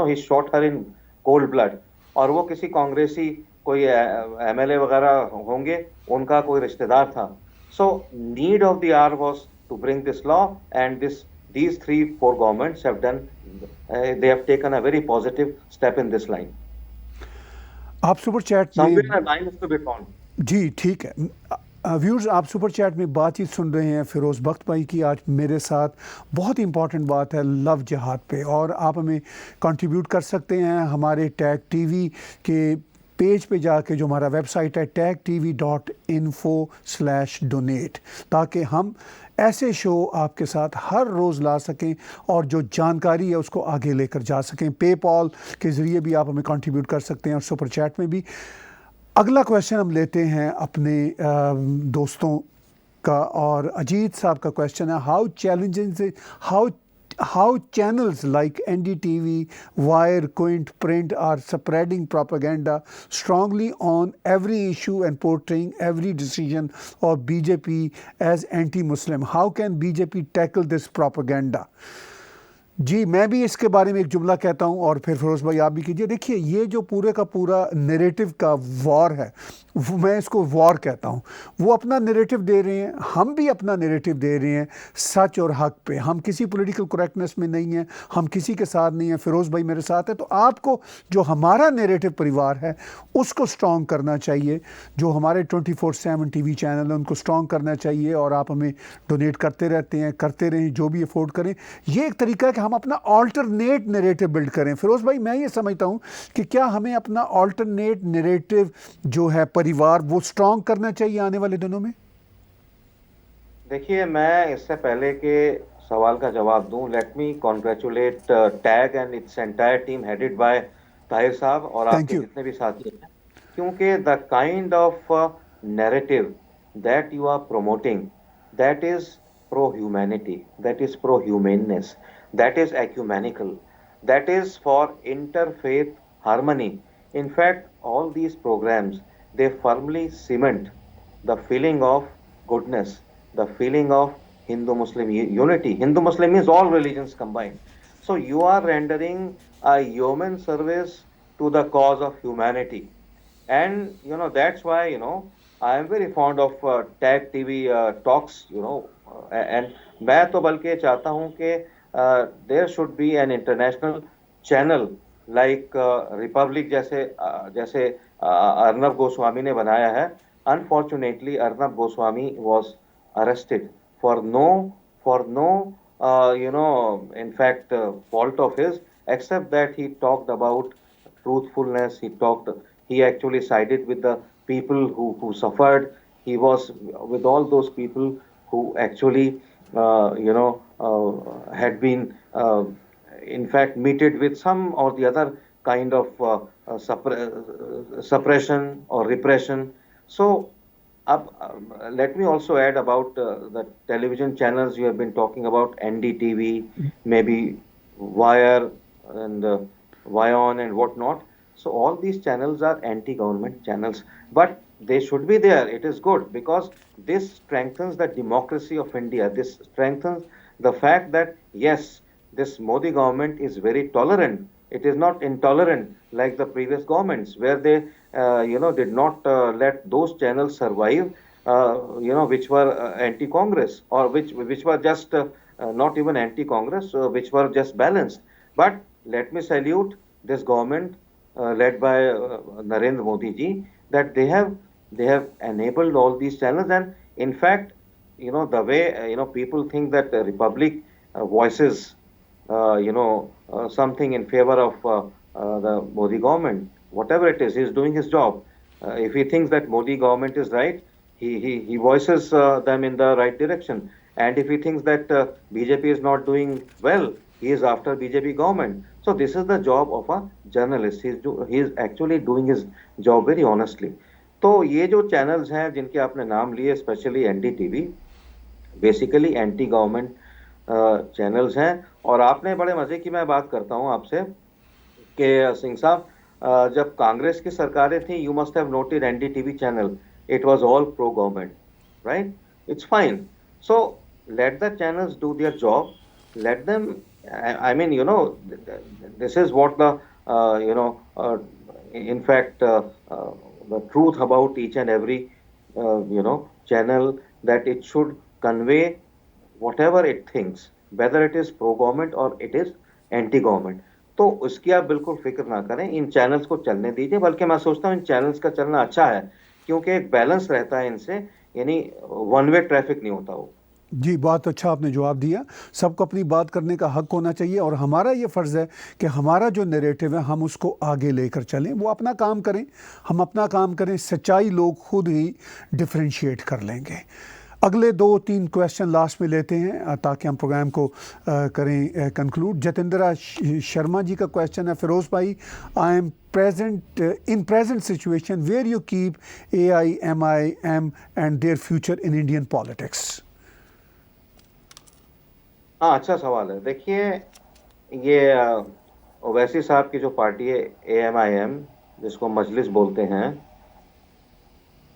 he shot her in cold blood, और वो किसी कांग्रेसी कोई एमएलए वगैरह होंगे, उनका कोई रिश्तेदार था। So need of the hour was to bring this law, and these 3-4 governments have done, they have taken a very positive step in this line. आप super chat Somewhere a line is to be found. जी ठीक है viewers, आप super chat में बातचीत सुन रहे हैं फिरोज़ बख्त भाई की। आज मेरे साथ बहुत इंपॉर्टेंट बात है लव जिहाद पे, और आप हमें कंट्रीब्यूट कर सकते हैं हमारे टैग टीवी के पेज पे जाके, जो हमारा वेबसाइट है tagtv.info/donate, ताकि हम ऐसे शो आपके साथ हर रोज़ ला सकें और जो जानकारी है उसको आगे लेकर जा सकें। पेपॉल के ज़रिए भी आप हमें कंट्रीब्यूट कर सकते हैं और सुपर चैट में भी। अगला क्वेश्चन हम लेते हैं अपने दोस्तों का, और अजीत साहब का क्वेश्चन है, how challenging how channels like NDTV, Wire, Quint, Print are spreading propaganda strongly on every issue and portraying every decision of BJP as anti-Muslim. How can BJP tackle this propaganda? जी, मैं भी इसके बारे में एक जुमला कहता हूं और फिर फिरोज़ भाई आप भी कीजिए। देखिए, ये जो पूरे का पूरा नैरेटिव का वॉर है, मैं इसको वॉर कहता हूं। वो अपना नैरेटिव दे रहे हैं, हम भी अपना नैरेटिव दे रहे हैं सच और हक पे। हम किसी पॉलिटिकल करेक्टनेस में नहीं हैं, हम किसी के साथ नहीं हैं। फिरोज़ भाई मेरे साथ है, तो आपको जो हमारा नैरेटिव परिवार है उसको स्ट्रॉन्ग करना चाहिए। जो हमारे 24/7 टीवी चैनल है उनको स्ट्रॉन्ग करना चाहिए, और आप हमें डोनेट करते रहते हैं, करते रहें, जो भी अफोर्ड करें। ये एक तरीका है कि हम अपना ऑल्टरनेट नैरेटिव बिल्ड करें। फिरोज़ भाई, मैं ये समझता हूँ कि क्या हमें अपना ऑल्टरनेट नैरेटिव जो है परिवार, वो स्ट्रॉन्ग करना चाहिए आने वाले दिनों में? देखिए, मैं इससे पहले के सवाल का जवाब दूं, let me congratulate tag and its entire team headed by Tahir साहब और आपके जितने भी साथी हैं। क्योंकि the kind of narrative that you are promoting, that is pro-humanity, that is pro-humaneness, that is ecumenical, that is for interfaith harmony. In fact, all these programs, they firmly cement the feeling of goodness, the feeling of Hindu-Muslim unity. Hindu-Muslim means all religions combined. So you are rendering a yeoman service to the cause of humanity. And that's why I am very fond of tag TV talks, and मैं तो बल्कि चाहता हूं कि there should be an international channel like Republic जैसे अर्नब गोस्वामी ने बनाया है. Unfortunately, Arnab Goswami was arrested for no in fact fault of his, except that he talked about truthfulness. He actually sided with the people who suffered. He was with all those people who actually had been in fact meted with some or the other kind of suppression or repression. So let me also add about the television channels you have been talking about, NDTV, maybe Wire and Vion and whatnot. So all these channels are anti-government channels, but they should be there. It is good because this strengthens the democracy of India. This strengthens the fact that yes, this Modi government is very tolerant. It is not intolerant like the previous governments, where they, did not let those channels survive, which were anti-Congress or which were just not even anti-Congress, which were just balanced. But let me salute this government led by Narendra Modi ji, that they have enabled all these channels. And in fact, the way people think that the Republic voices something in favor of the Modi government. Whatever it is, he is doing his job. If he thinks that Modi government is right, he voices them in the right direction. And if he thinks that BJP is not doing well, he is after BJP government. So this is the job of a journalist. He is actually doing his job very honestly. तो ये जो channels हैं जिनके आपने नाम लिए, specially NDTV, basically anti government channels हैं. और आपने बड़े मजे की मैं बात करता हूं आपसे कि सिंह साहब, जब कांग्रेस की सरकारें थी, you must have noted NDTV channel, it was all pro government, right? It's fine. So let the channels do their job. Let them, I mean, this is what the, in fact, the truth about each and every, channel, that it should convey whatever it thinks, whether it is pro-government or it is anti-government. तो उसकी आप बिल्कुल फिक्र ना करें, इन channels को चलने दीजिए. बल्कि मैं सोचता हूँ इन चैनल्स का चलना अच्छा है, क्योंकि एक बैलेंस रहता है इनसे, यानी वन वे ट्रैफिक नहीं होता वो. जी, बहुत अच्छा आपने जवाब दिया. सबको अपनी बात करने का हक होना चाहिए और हमारा ये फ़र्ज़ है कि हमारा जो नैरेटिव है हम उसको आगे लेकर चलें. वो अपना काम करें, हम अपना काम करें. सच्चाई लोग खुद ही डिफरेंशिएट कर लेंगे. अगले 2-3 क्वेश्चन लास्ट में लेते हैं ताकि हम प्रोग्राम को करें कंक्लूड. जतेंद्रा शर्मा जी का क्वेश्चन है, फिरोज़ भाई, I am present situation where you keep AIMIM and their future in Indian politics. हाँ, अच्छा सवाल है. देखिए, ये ओवैसी साहब की जो पार्टी है AMIM, जिसको मजलिस बोलते हैं,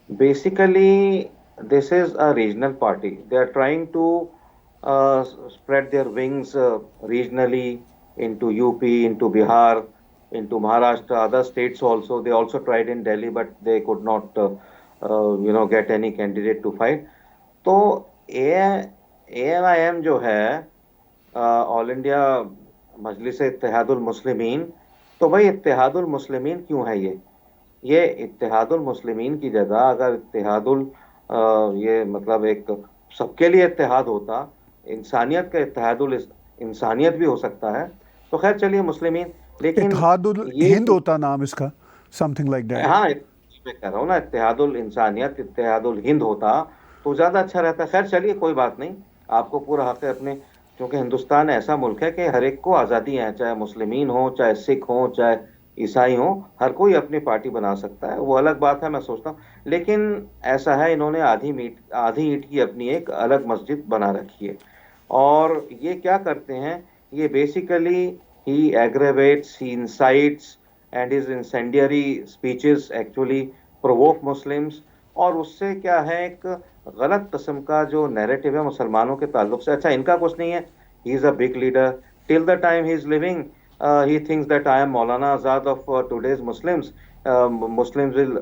basically this is a regional party. They are trying to spread their wings regionally into UP, into Bihar, into Maharashtra, other states also. They also tried in Delhi, but they could not, get any candidate to fight. तो AMIM जो है, all India मजलिस इत्तेहादुल मुस्लिमीन, तो भाई इत्तेहादुल मुस्लिमीन क्यों है ये इत्तेहादुल मुस्लिमीन की जगह अगर इत्तेहादुल ये मतलब एक सबके लिए इत्तेहाद होता, इंसानियत का इत्तेहादुल इंसानियत भी हो सकता है, तो खैर चलिए मुस्लिमीन. लेकिन इत्तेहादुल हिंद होता नाम इसका, समथिंग लाइक दैट. हाँ, मैं कह रहा हूँ ना, इत्तेहादुल इंसानियत, इत्तेहादुल हिंद होता तो ज़्यादा अच्छा रहता. खैर चलिए, कोई बात नहीं, आपको पूरा हक है अपने, क्योंकि हिंदुस्तान ऐसा मुल्क है कि हर एक को आज़ादी है, चाहे मुस्लिमीन हो, चाहे सिख हो, चाहे ईसाई हो, हर कोई अपनी पार्टी बना सकता है, वो अलग बात है, मैं सोचता हूँ। लेकिन ऐसा है, इन्होंने आधी ईंट की अपनी एक अलग मस्जिद बना रखी है। और ये क्या करते हैं, ये basically he aggravates, he incites, and his incendiary speeches actually provoke Muslims. और उससे क्या है, एक गलत किस्म का जो नैरेटिव है मुसलमानों के ताल्लुक से, अच्छा इनका कुछ नहीं है, he is a big leader, till the time he is living he thinks that I am Maulana Azad of today's Muslims. Muslims will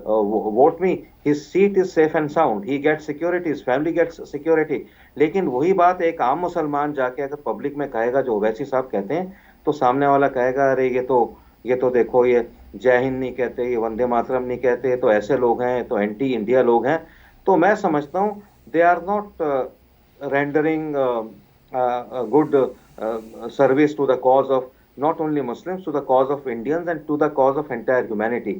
vote me. His seat is safe and sound. He gets security. His family gets security. लेकिन वही बात एक आम मुसलमान जाके अगर public में कहेगा, जो ओवैसी साहब कहते हैं, तो सामने वाला कहेगा, अरे ये तो देखो, ये जय हिंद नहीं कहते, ये वंदे मातरम नहीं कहते, तो ऐसे लोग हैं, तो एंटी इंडिया लोग हैं। तो मैं समझता हूँ they are not rendering good service to the cause of not only Muslims, to the cause of Indians and to the cause of entire humanity.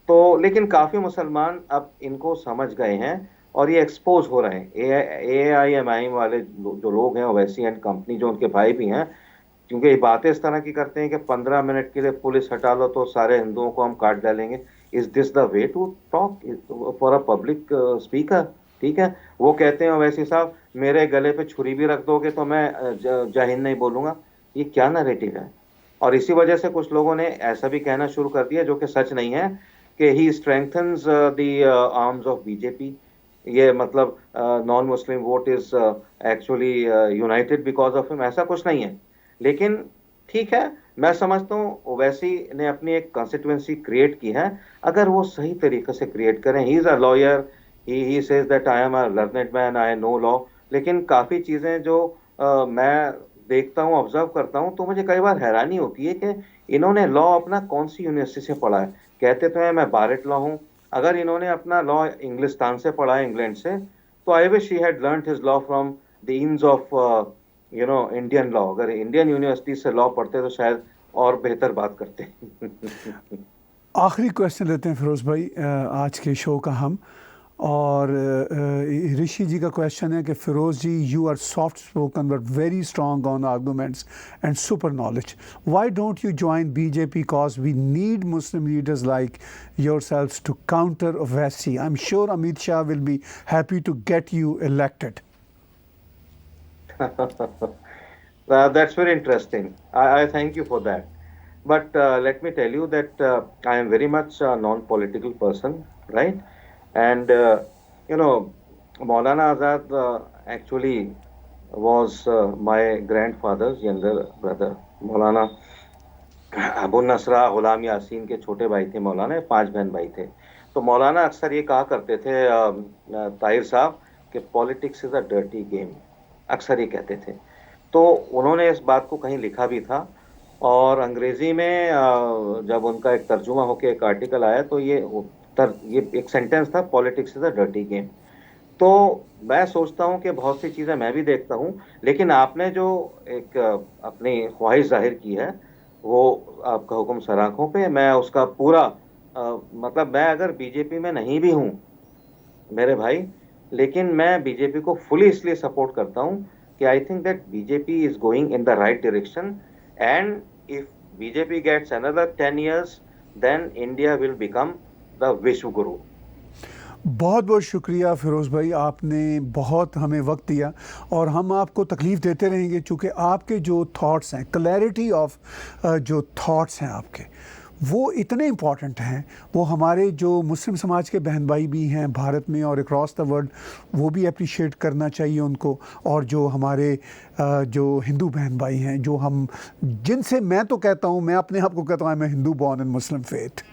तो लेकिन काफी मुसलमान अब इनको समझ गए हैं और ये एक्सपोज हो रहे हैं। AIMIM वाले जो लोग हैं, ओवैसी एंड कंपनी, जो उनके भाई भी हैं, क्योंकि ये बातें इस तरह की करते हैं कि 15 मिनट के लिए पुलिस हटा लो तो सारे हिंदुओं को हम काट डालेंगे। Is this the way to talk for a public speaker? ठीक है, वो कहते हैं ओवैसी साहब, मेरे गले पे छुरी भी रख दोगे तो मैं जय हिंद नहीं बोलूंगा। ये क्या नैरेटिव है? और इसी वजह से कुछ लोगों ने ऐसा भी कहना शुरू कर दिया, जो कि सच नहीं है, कि he strengthens the arms of BJP. ये मतलब non Muslim vote is actually united because of him, ऐसा कुछ नहीं है। लेकिन ठीक है, मैं समझता हूँ ओवैसी ने अपनी एक कॉन्स्टिट्यूएंसी क्रिएट की है, अगर वो सही तरीके से क्रिएट करें। He is a lawyer, he says that I am a learned man, I know law. लेकिन काफी चीजें जो मैं देखता हूँ, ऑब्जर्व करता हूँ, तो मुझे कई बार हैरानी होती है कि इन्होंने लॉ अपना कौन सी यूनिवर्सिटी से पढ़ा है। कहते तो है मैं बारेट लॉ हूँ, अगर इन्होंने अपना लॉ इंग्लिस्तान से पढ़ा है, इंग्लैंड से, तो I wish he had learned his law from the इंस ऑफ इंडियन लॉ। अगर इंडियन यूनिवर्सिटी से लॉ पढ़ते तो शायद और बेहतर बात करते। आखिरी क्वेश्चन लेते हैं फिरोज़ भाई आज के शो का हम, और ऋषि जी का क्वेश्चन है कि Firoz ji, you are soft spoken but very strong on arguments and super knowledge, why don't you join BJP, cause we need Muslim leaders like yourselves to counter Owaisi. I am sure Amit Shah will be happy to get you elected. That's very interesting. I thank you for that. But let me tell you that I am very much a non-political person, right? And Maulana Azad actually was my grandfather's younger brother. Maulana Abu Nasra Ghulam Yasin के छोटे भाई थे मौलाना, 5 बहन भाई थे। तो मौलाना अक्सर ये कहा करते थे, ताहिर साहब, कि politics is a dirty game, अक्सर ये कहते थे। तो उन्होंने इस बात को कहीं लिखा भी था, और अंग्रेजी में जब उनका एक तर्जुमा होकर एक आर्टिकल आया, तो ये एक सेंटेंस था, politics is a dirty game. तो मैं सोचता हूं कि बहुत सी चीज़ें मैं भी देखता हूं, लेकिन आपने जो एक अपनी ख्वाहिश जाहिर की है, वो आपका हुक्म सराखों पे, मैं उसका पूरा मतलब मैं अगर बीजेपी में नहीं भी हूं मेरे भाई, लेकिन मैं बीजेपी को फुली इसलिए सपोर्ट करता हूं कि I think that BJP is going in the right direction, and if BJP gets another 10 years, then India will become the विश्व गुरु। बहुत बहुत शुक्रिया फ़िरोज़ भाई, आपने बहुत हमें वक्त दिया, और हम आपको तकलीफ़ देते रहेंगे, चूँकि आपके जो थॉट्स हैं, क्लैरिटी ऑफ जो थॉट्स हैं आपके, वो इतने इम्पॉर्टेंट हैं। वो हमारे जो मुस्लिम समाज के बहन भाई भी हैं भारत में और अक्रॉस द वर्ल्ड, वो भी अप्रिशिएट करना चाहिए उनको, और जो हमारे जो हिंदू बहन भाई हैं, जो हम जिनसे, मैं तो कहता हूँ, मैं अपने आप को कहता हूँ मैं Hindu born in Muslim faith,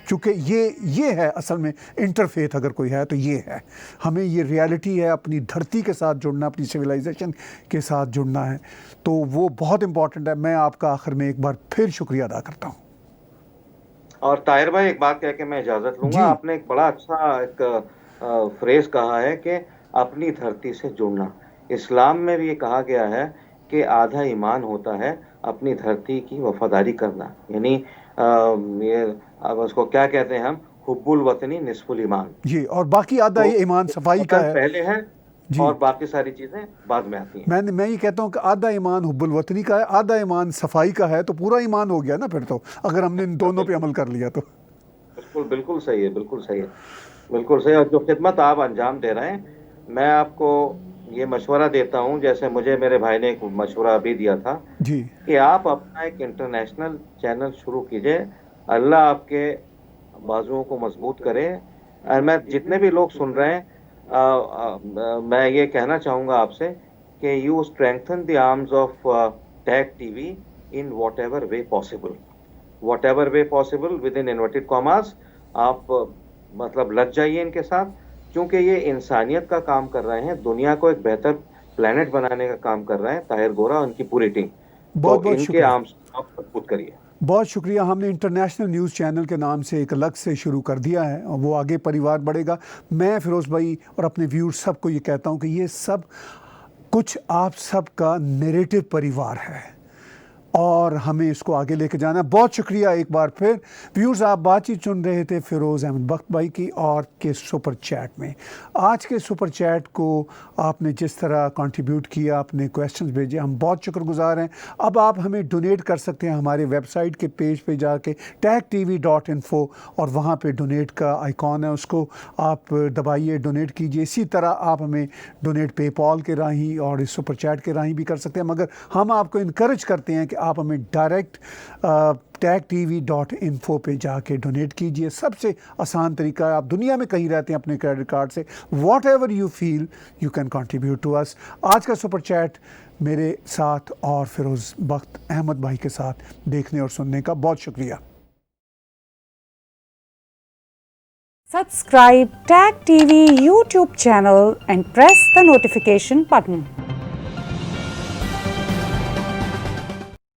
चूँकि ये है असल में इंटरफेथ, अगर कोई है तो ये है। हमें ये रियलिटी है, अपनी धरती के साथ जुड़ना, अपनी सिविलाइजेशन के साथ जुड़ना है, तो वो बहुत इम्पॉर्टेंट है। मैं आपका आखिर में एक बार फिर शुक्रिया अदा करता हूँ। और ताहिर भाई, एक बात कह के मैं इजाजत लूंगा। आपने एक बड़ा अच्छा एक फ्रेज कहा है कि अपनी धरती से जुड़ना। इस्लाम में भी ये कहा गया है कि आधा ईमान होता है अपनी धरती की वफादारी करना, यानी ये अब उसको क्या कहते हैं हम, हुब्बुल वतनी निस्फुल ईमान। जी, और बाकी आधा ये ईमान सफाई का है। पहले है, जी। और बाकी सारी चीज़ें बाद में आती हैं। मैं ये कहता हूँ कि आधा ईमान हुब्बुल वतनी का है, आधा ईमान सफाई का है, तो पूरा ईमान हो गया ना फिर तो, अगर हमने इन दोनों पे अमल कर लिया तो। बिल्कुल बिल्कुल सही है, बिल्कुल सही है, बिल्कुल सही। और जो खिदमत आप अंजाम दे रहे हैं, मैं आपको ये मशवरा देता हूँ, जैसे मुझे मेरे भाई ने एक मशवरा अभी दिया था, जी। कि आप अपना एक इंटरनेशनल चैनल शुरू कीजिए। अल्लाह आपके बाजुओं को मजबूत करे। और मैं जितने भी लोग सुन रहे हैं, मैं ये कहना चाहूँगा आपसे कि you strengthen the arms of tag TV in what ever way possible with in inverted commas. आप मतलब लग जाइए इनके साथ, क्योंकि ये इंसानियत का काम कर रहे हैं, दुनिया को एक बेहतर प्लेनेट बनाने का काम कर रहे हैं, ताहिर गोरा और उनकी पूरी टीम। बहुत तो बहुत इनके शुक्रिया, आर्म्स आप मजबूत करिए। बहुत शुक्रिया। हमने इंटरनेशनल न्यूज़ चैनल के नाम से एक अलग से शुरू कर दिया है और वो आगे परिवार बढ़ेगा। मैं फिरोज़ भाई और अपने व्यूअर्स सबको ये कहता हूँ कि ये सब कुछ आप सबका नैरेटिव परिवार है और हमें इसको आगे लेके जाना है। बहुत शुक्रिया एक बार फिर व्यूअर्स। आप बातचीत सुन रहे थे फिरोज़ अहमद बख्त भाई की और के सुपर चैट में। आज के सुपर चैट को आपने जिस तरह कंट्रीब्यूट किया, आपने क्वेश्चंस भेजे, हम बहुत शुक्रगुजार हैं। अब आप हमें डोनेट कर सकते हैं हमारे वेबसाइट के पेज पे जाके tagtv.info, और वहाँ पे डोनेट का आइकॉन है, उसको आप दबाइए, डोनेट कीजिए। इसी तरह आप हमें डोनेट पेपॉल के राही और इस सुपर चैट के राही भी कर सकते हैं, मगर हम आपको इनकरेज करते हैं कि आप हमें डायरेक्ट tagtv.info पे जाके डोनेट कीजिए। सबसे आसान तरीका है, आप दुनिया में कहीं रहते हैं अपने क्रेडिट कार्ड से, whatever you feel you can contribute to us. आज का सुपर चैट मेरे साथ और फिरोज़ बख्त अहमद भाई के साथ देखने और सुनने का बहुत शुक्रिया। Subscribe Tag TV YouTube channel and press the notification button.